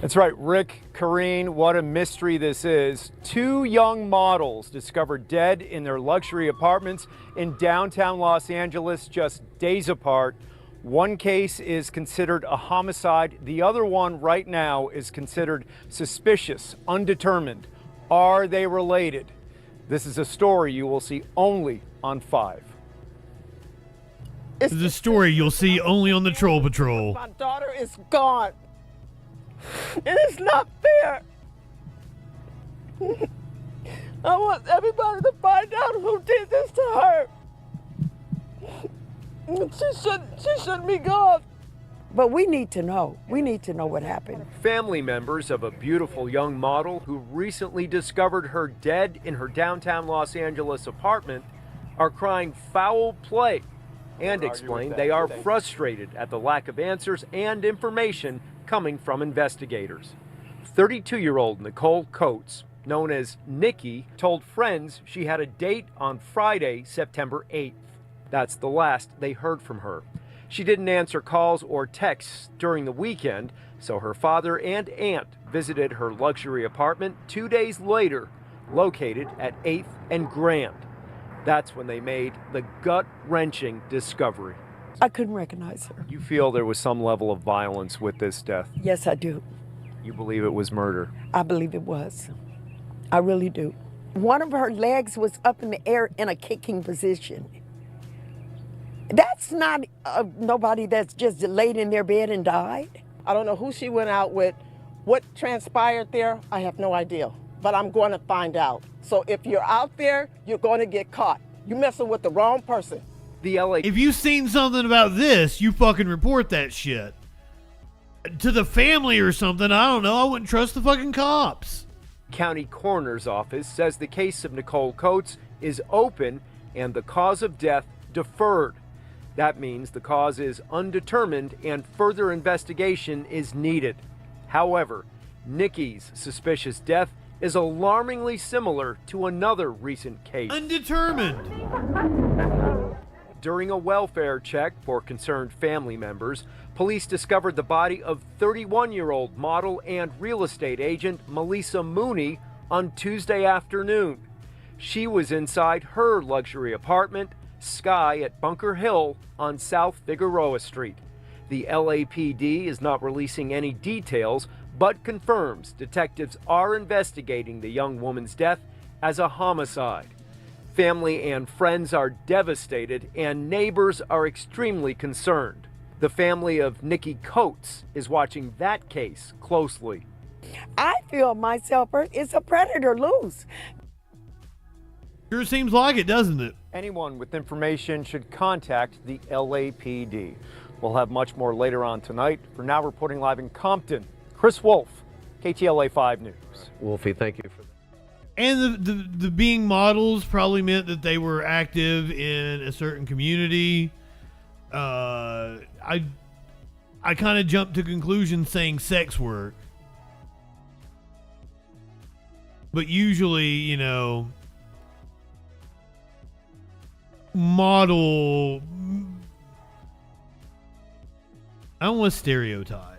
That's right, Rick, Kareen, what a mystery this is. Two young models discovered dead in their luxury apartments in downtown Los Angeles just days apart. One case is considered a homicide. The other one right now is considered suspicious, undetermined. Are they related? This is a story you will see only on 5. This is a story you'll see only on the Troll Patrol. My daughter is gone. And it's not fair. I want everybody to find out who did this to her. She shouldn't be gone. But we need to know. We need to know what happened. Family members of a beautiful young model who recently discovered her dead in her downtown Los Angeles apartment are crying foul play and explain they are frustrated at the lack of answers and information coming from investigators. 32-year-old Nicole Coates, known as Nikki, told friends she had a date on Friday, September 8th. That's the last they heard from her. She didn't answer calls or texts during the weekend, so her father and aunt visited her luxury apartment 2 days later, located at 8th and Grand. That's when they made the gut-wrenching discovery. I couldn't recognize her. You feel there was some level of violence with this death? Yes, I do. You believe it was murder? I believe it was. I really do. One of her legs was up in the air in a kicking position. That's not nobody that's just laid in their bed and died. I don't know who she went out with. What transpired there, I have no idea. But I'm going to find out. So if you're out there, you're going to get caught. You're messing with the wrong person. The LA. If you've seen something about this, you fucking report that shit to the family or something. I don't know. I wouldn't trust the fucking cops. County Coroner's Office says the case of Nicole Coates is open and the cause of death deferred. That means the cause is undetermined and further investigation is needed. However, Nikki's suspicious death is alarmingly similar to another recent case. Undetermined. During a welfare check for concerned family members, police discovered the body of 31-year-old model and real estate agent Melissa Mooney on Tuesday afternoon. She was inside her luxury apartment, Sky at Bunker Hill on South Figueroa Street. The LAPD is not releasing any details, but confirms detectives are investigating the young woman's death as a homicide. Family and friends are devastated, and neighbors are extremely concerned. The family of Nikki Coates is watching that case closely. I feel myself is a predator loose. Sure seems like it, doesn't it? Anyone with information should contact the LAPD. We'll have much more later on tonight. For now, reporting live in Compton, Chris Wolf, KTLA 5 News. Wolfie, thank you for that. And the being models probably meant that they were active in a certain community. I kind of jumped to conclusions saying sex work. But usually, you know, model, I don't want to stereotype.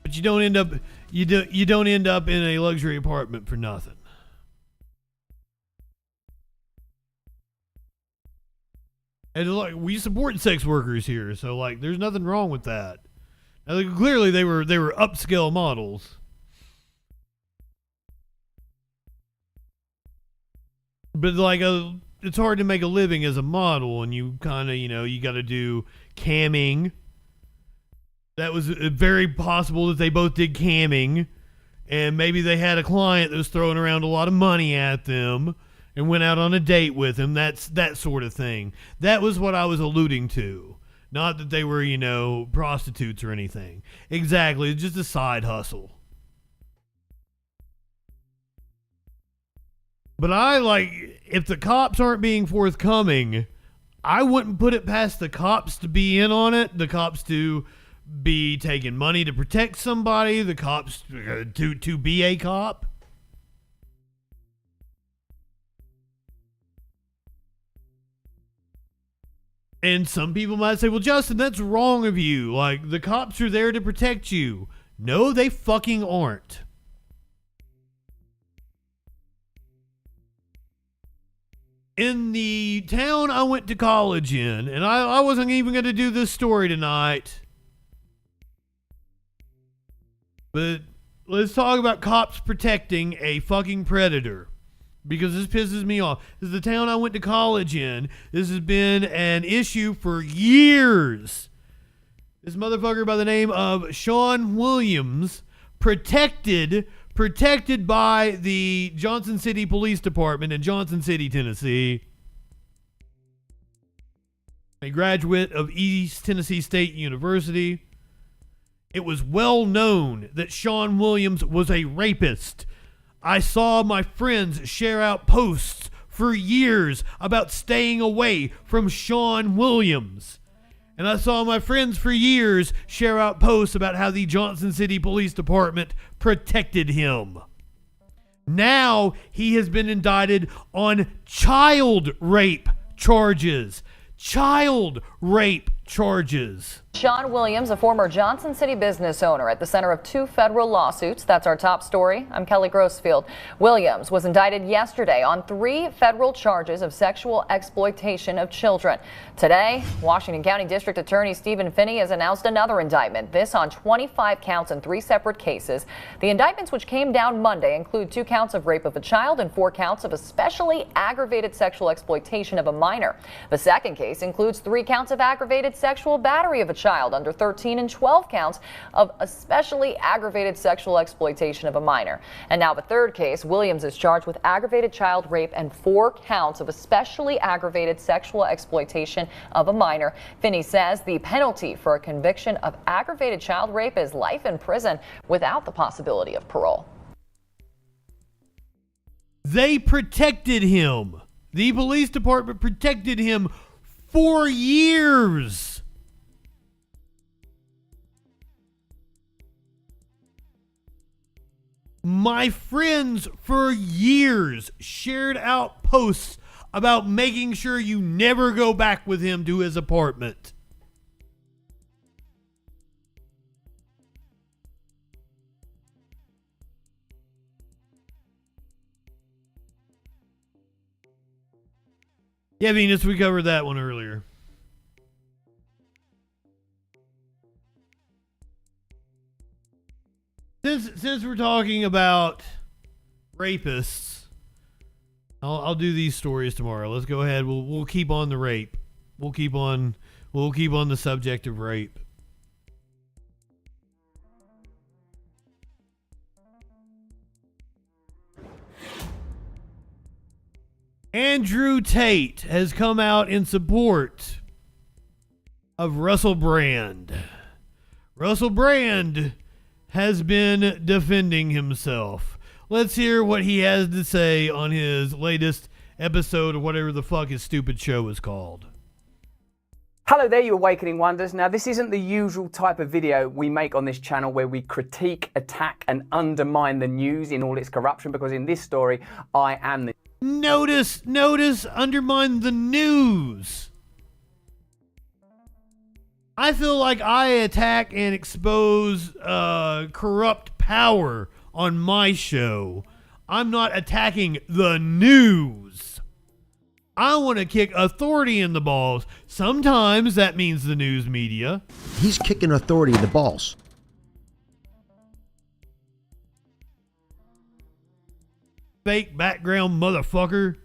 But you don't end up you don't end up in a luxury apartment for nothing. And like, we support sex workers here, so like there's nothing wrong with that. Now, like, clearly they were upscale models. But like it's hard to make a living as a model, and you kind of, you know, you got to do camming. That was very possible that they both did camming, and maybe they had a client that was throwing around a lot of money at them and went out on a date with him. That's that sort of thing. That was what I was alluding to. Not that they were, you know, prostitutes or anything. Exactly, it's just a side hustle. But if the cops aren't being forthcoming, I wouldn't put it past the cops to be in on it. The cops to be taking money to protect somebody. The cops to be a cop. And some people might say, well, Justin, that's wrong of you. Like, the cops are there to protect you. No, they fucking aren't. In the town I went to college in, and I wasn't even going to do this story tonight, but let's talk about cops protecting a fucking predator, because this pisses me off. This is the town I went to college in. This has been an issue for years. This motherfucker by the name of Sean Williams, protected by the Johnson City Police Department in Johnson City, Tennessee. A graduate of East Tennessee State University. It was well known that Sean Williams was a rapist. I saw my friends share out posts for years about staying away from Sean Williams. And I saw my friends for years share out posts about how the Johnson City Police Department protected him. Now he has been indicted on child rape charges. Child rape charges. Sean Williams, a former Johnson City business owner, at the center of 2 federal lawsuits. That's our top story. I'm Kelly Grossfield. Williams was indicted yesterday on 3 federal charges of sexual exploitation of children. Today, Washington County District Attorney Stephen Finney has announced another indictment, this on 25 counts in 3 separate cases. The indictments, which came down Monday, include 2 counts of rape of a child and 4 counts of especially aggravated sexual exploitation of a minor. The second case includes 3 counts of aggravated sexual battery of a child under 13 and 12 counts of especially aggravated sexual exploitation of a minor. And now the third case, Williams is charged with aggravated child rape and 4 counts of especially aggravated sexual exploitation of a minor. Finney says the penalty for a conviction of aggravated child rape is life in prison without the possibility of parole. They protected him. The police department protected him for years. My friends for years shared out posts about making sure you never go back with him to his apartment. Yeah, Venus, we covered that one earlier. Since we're talking about rapists, I'll do these stories tomorrow. Let's go ahead. We'll keep on the rape. We'll keep on the subject of rape. Andrew Tate has come out in support of Russell Brand. Russell Brand has been defending himself. Let's hear what he has to say on his latest episode of whatever the fuck his stupid show is called. Hello there, you Awakening Wonders. Now, this isn't the usual type of video we make on this channel where we critique, attack, and undermine the news in all its corruption, because in this story, I am the... Notice, undermine the news. I feel like I attack and expose corrupt power on my show. I'm not attacking the news. I want to kick authority in the balls. Sometimes that means the news media. He's kicking authority in the balls. Fake background motherfucker.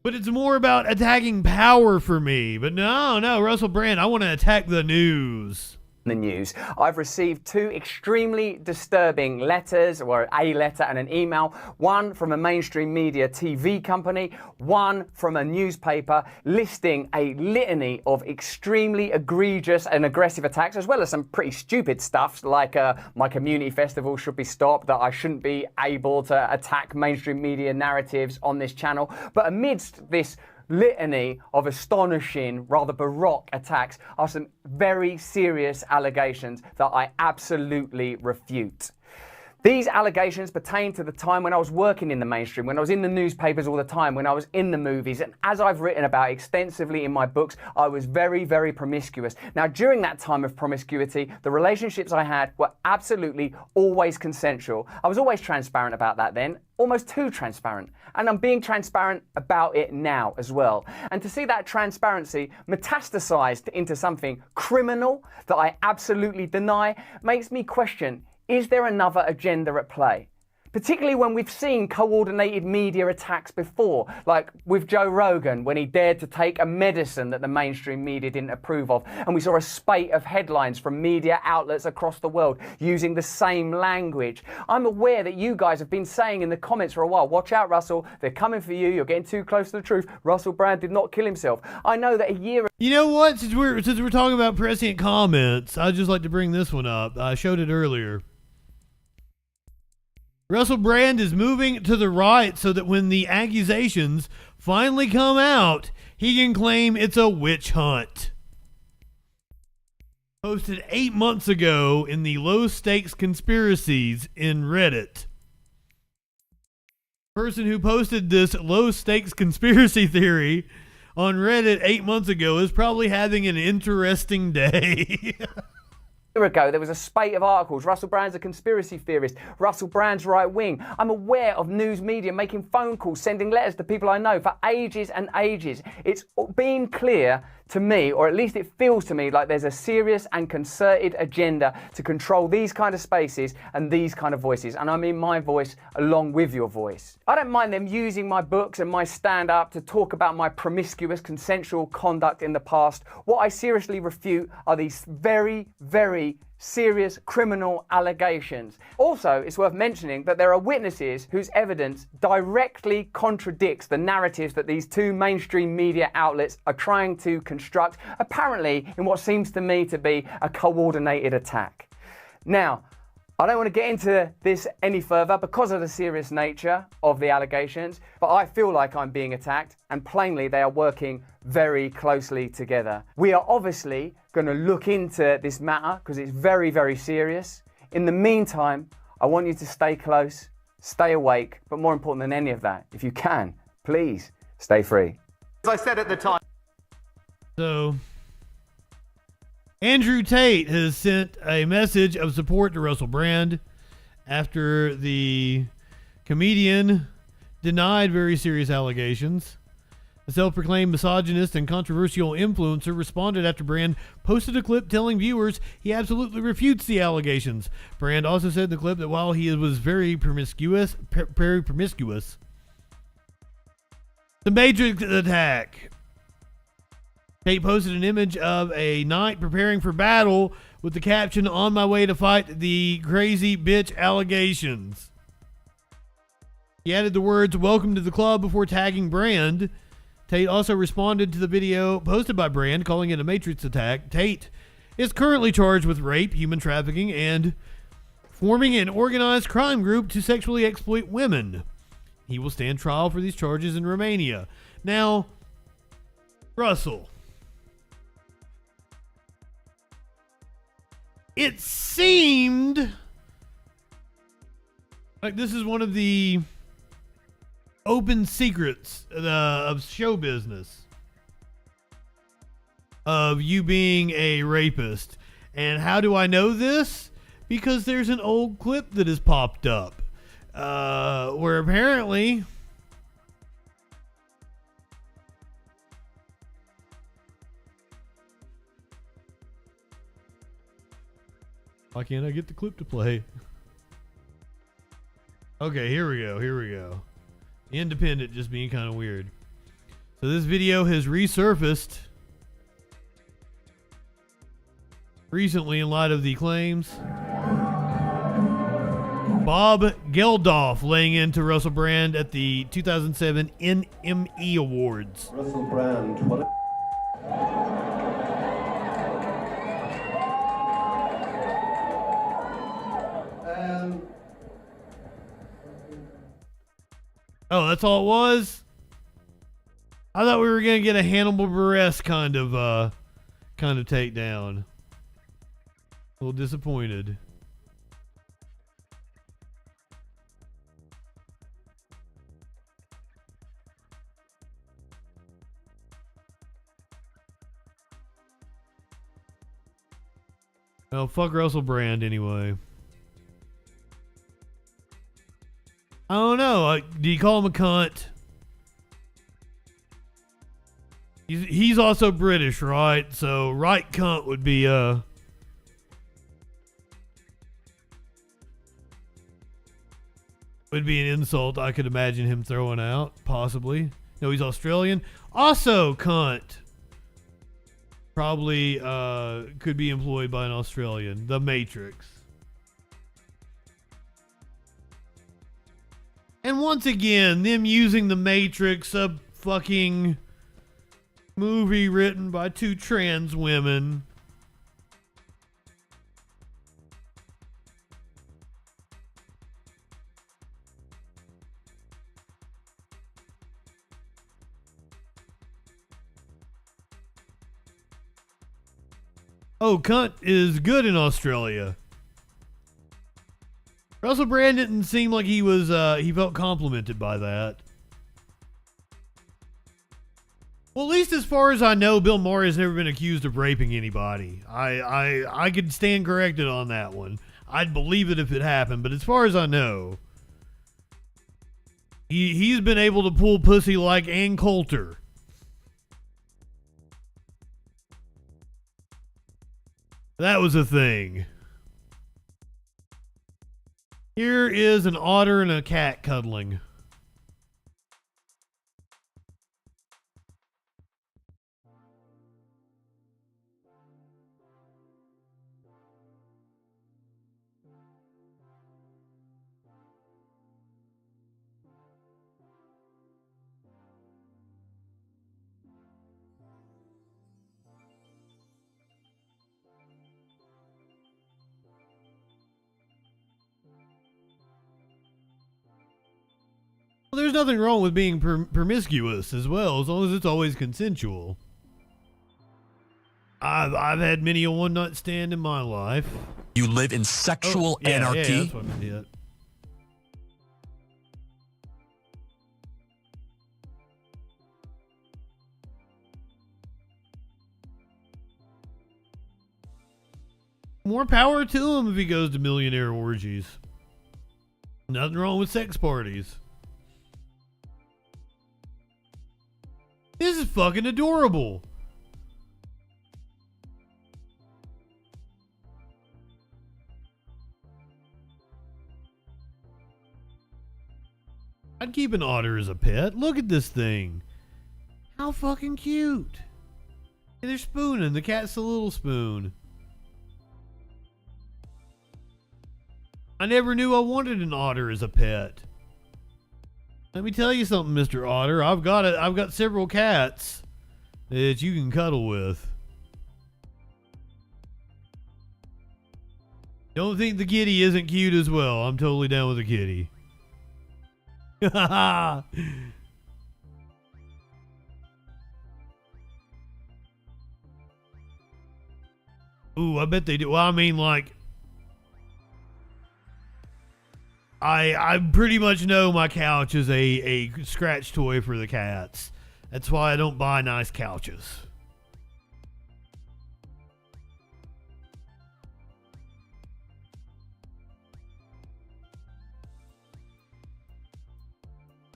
But it's more about attacking power for me. But no, Russell Brand, I want to attack the news. The news. I've received 2 extremely disturbing letters, or a letter and an email, one from a mainstream media TV company, one from a newspaper, listing a litany of extremely egregious and aggressive attacks, as well as some pretty stupid stuff like my community festival should be stopped, that I shouldn't be able to attack mainstream media narratives on this channel. But amidst this litany of astonishing, rather baroque attacks are some very serious allegations that I absolutely refute. These allegations pertain to the time when I was working in the mainstream, when I was in the newspapers all the time, when I was in the movies, and as I've written about extensively in my books, I was very, very promiscuous. Now, during that time of promiscuity, the relationships I had were absolutely always consensual. I was always transparent about that then, almost too transparent. And I'm being transparent about it now as well. And to see that transparency metastasized into something criminal that I absolutely deny makes me question, is there another agenda at play? Particularly when we've seen coordinated media attacks before, like with Joe Rogan when he dared to take a medicine that the mainstream media didn't approve of, and we saw a spate of headlines from media outlets across the world using the same language. I'm aware that you guys have been saying in the comments for a while, watch out Russell, they're coming for you, you're getting too close to the truth, Russell Brand did not kill himself. I know that a year ago... You know what, since we're talking about prescient comments, I'd just like to bring this one up. I showed it earlier. Russell Brand is moving to the right so that when the accusations finally come out, he can claim it's a witch hunt. Posted 8 months ago in the low stakes conspiracies in Reddit. Person who posted this low stakes conspiracy theory on Reddit 8 months ago is probably having an interesting day. year ago, there was a spate of articles. Russell Brand's a conspiracy theorist. Russell Brand's right wing. I'm aware of news media making phone calls, sending letters to people I know for ages and ages. It's been clear to me, or at least it feels to me, like there's a serious and concerted agenda to control these kind of spaces and these kind of voices. And I mean my voice along with your voice. I don't mind them using my books and my stand-up to talk about my promiscuous, consensual conduct in the past. What I seriously refute are these very, very serious criminal allegations. Also, it's worth mentioning that there are witnesses whose evidence directly contradicts the narratives that these two mainstream media outlets are trying to construct, apparently in what seems to me to be a coordinated attack. Now, I don't want to get into this any further because of the serious nature of the allegations, but I feel like I'm being attacked, and plainly they are working very closely together. We are obviously going to look into this matter because it's very, very serious. In the meantime, I want you to stay close, stay awake, but more important than any of that, if you can, please stay free. As I said at the time. So, Andrew Tate has sent a message of support to Russell Brand after the comedian denied very serious allegations. A self-proclaimed misogynist and controversial influencer responded after Brand posted a clip telling viewers he absolutely refutes the allegations. Brand also said in the clip that while he was very promiscuous, the Matrix attack. Tate posted an image of a knight preparing for battle with the caption, "On my way to fight the crazy bitch allegations." He added the words, "Welcome to the club," before tagging Brand. Tate also responded to the video posted by Brand, calling it a Matrix attack. Tate is currently charged with rape, human trafficking, and forming an organized crime group to sexually exploit women. He will stand trial for these charges in Romania. Now, Russell, it seemed like this is one of the open secrets of show business of you being a rapist. And how do I know this? Because there's an old clip that has popped up where apparently why can't I get the clip to play? Okay, here we go. Independent just being kind of weird. So this video has resurfaced recently in light of the claims. Bob Geldof laying into Russell Brand at the 2007 NME Awards. Russell Brand, what Oh, that's all it was? I thought we were gonna get a Hannibal Buress kind of takedown. A little disappointed. Well, fuck Russell Brand anyway. I don't know. Do you call him a cunt? He's also British, right? So right cunt would be would be an insult I could imagine him throwing out, possibly. No, he's Australian. Also cunt. Probably could be employed by an Australian. The Matrix. And once again, them using The Matrix, a fucking movie written by two trans women. Oh, cunt is good in Australia. Russell Brand didn't seem like he was, he felt complimented by that. Well, at least as far as I know, Bill Maher has never been accused of raping anybody. I could stand corrected on that one. I'd believe it if it happened, but as far as I know, he's been able to pull pussy like Ann Coulter. That was a thing. Here is an otter and a cat cuddling. Well, there's nothing wrong with being promiscuous as well, as long as it's always consensual. I've had many a one night stand in my life. You live in sexual anarchy. Yeah, that's what I did. More power to him if he goes to millionaire orgies. Nothing wrong with sex parties. This is fucking adorable. I'd keep an otter as a pet. Look at this thing. How fucking cute. And they're spooning. The cat's a little spoon. I never knew I wanted an otter as a pet. Let me tell you something, Mr. Otter. I've got several cats that you can cuddle with. Don't think the kitty isn't cute as well. I'm totally down with the kitty. Ooh, I bet they do. Well, I mean, like, I pretty much know my couch is a scratch toy for the cats. That's why I don't buy nice couches.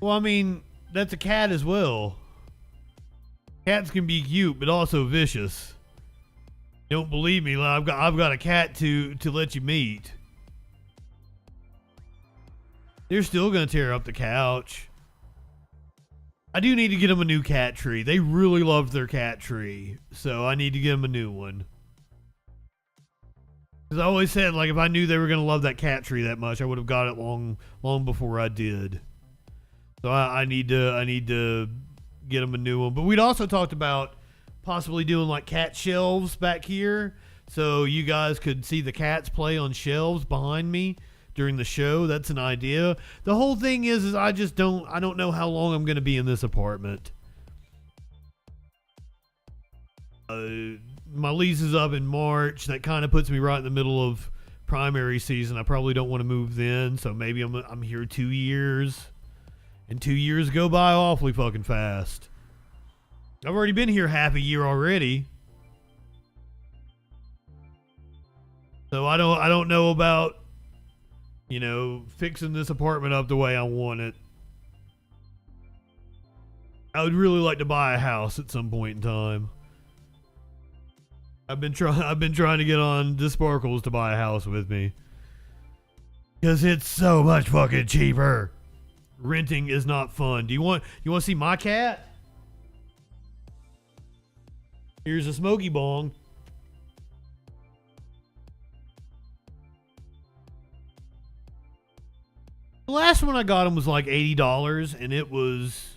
Well, I mean, that's a cat as well. Cats can be cute, but also vicious. Don't believe me? I've got a cat to let you meet. They're still gonna tear up the couch. I do need to get them a new cat tree. They really loved their cat tree, so I need to get them a new one. Because I always said, like, if I knew they were gonna love that cat tree that much, I would have got it long before I did. So I need to get them a new one. But we'd also talked about possibly doing like cat shelves back here, so you guys could see the cats play on shelves behind me during the show. That's an idea. The whole thing is I don't know how long I'm going to be in this apartment. My lease is up in March. That kind of puts me right in the middle of primary season. I probably don't want to move then, so maybe I'm here 2 years. And 2 years go by awfully fucking fast. I've already been here half a year already. So I don't know about, fixing this apartment up the way I want it. I would really like to buy a house at some point in time. I've been trying to get on Disparkles to buy a house with me. Because it's so much fucking cheaper. Renting is not fun. You want to see my cat? Here's a smoky bong. The last one I got him was like $80, and it was,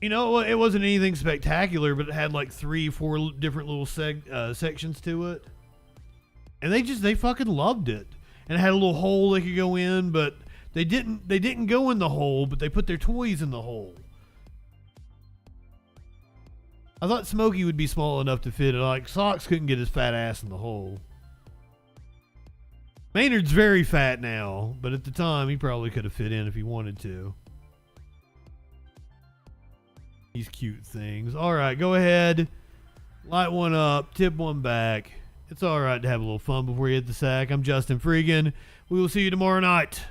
it wasn't anything spectacular, but it had like 3-4 different little sections to it, and they fucking loved it. And it had a little hole they could go in, but they didn't go in the hole, but they put their toys in the hole. I thought Smokey would be small enough to fit it. Like Socks couldn't get his fat ass in the hole. Maynard's very fat now, but at the time he probably could have fit in if he wanted to. These cute things. All right, go ahead. Light one up, tip one back. It's all right to have a little fun before you hit the sack. I'm Justin Freakin. We will see you tomorrow night.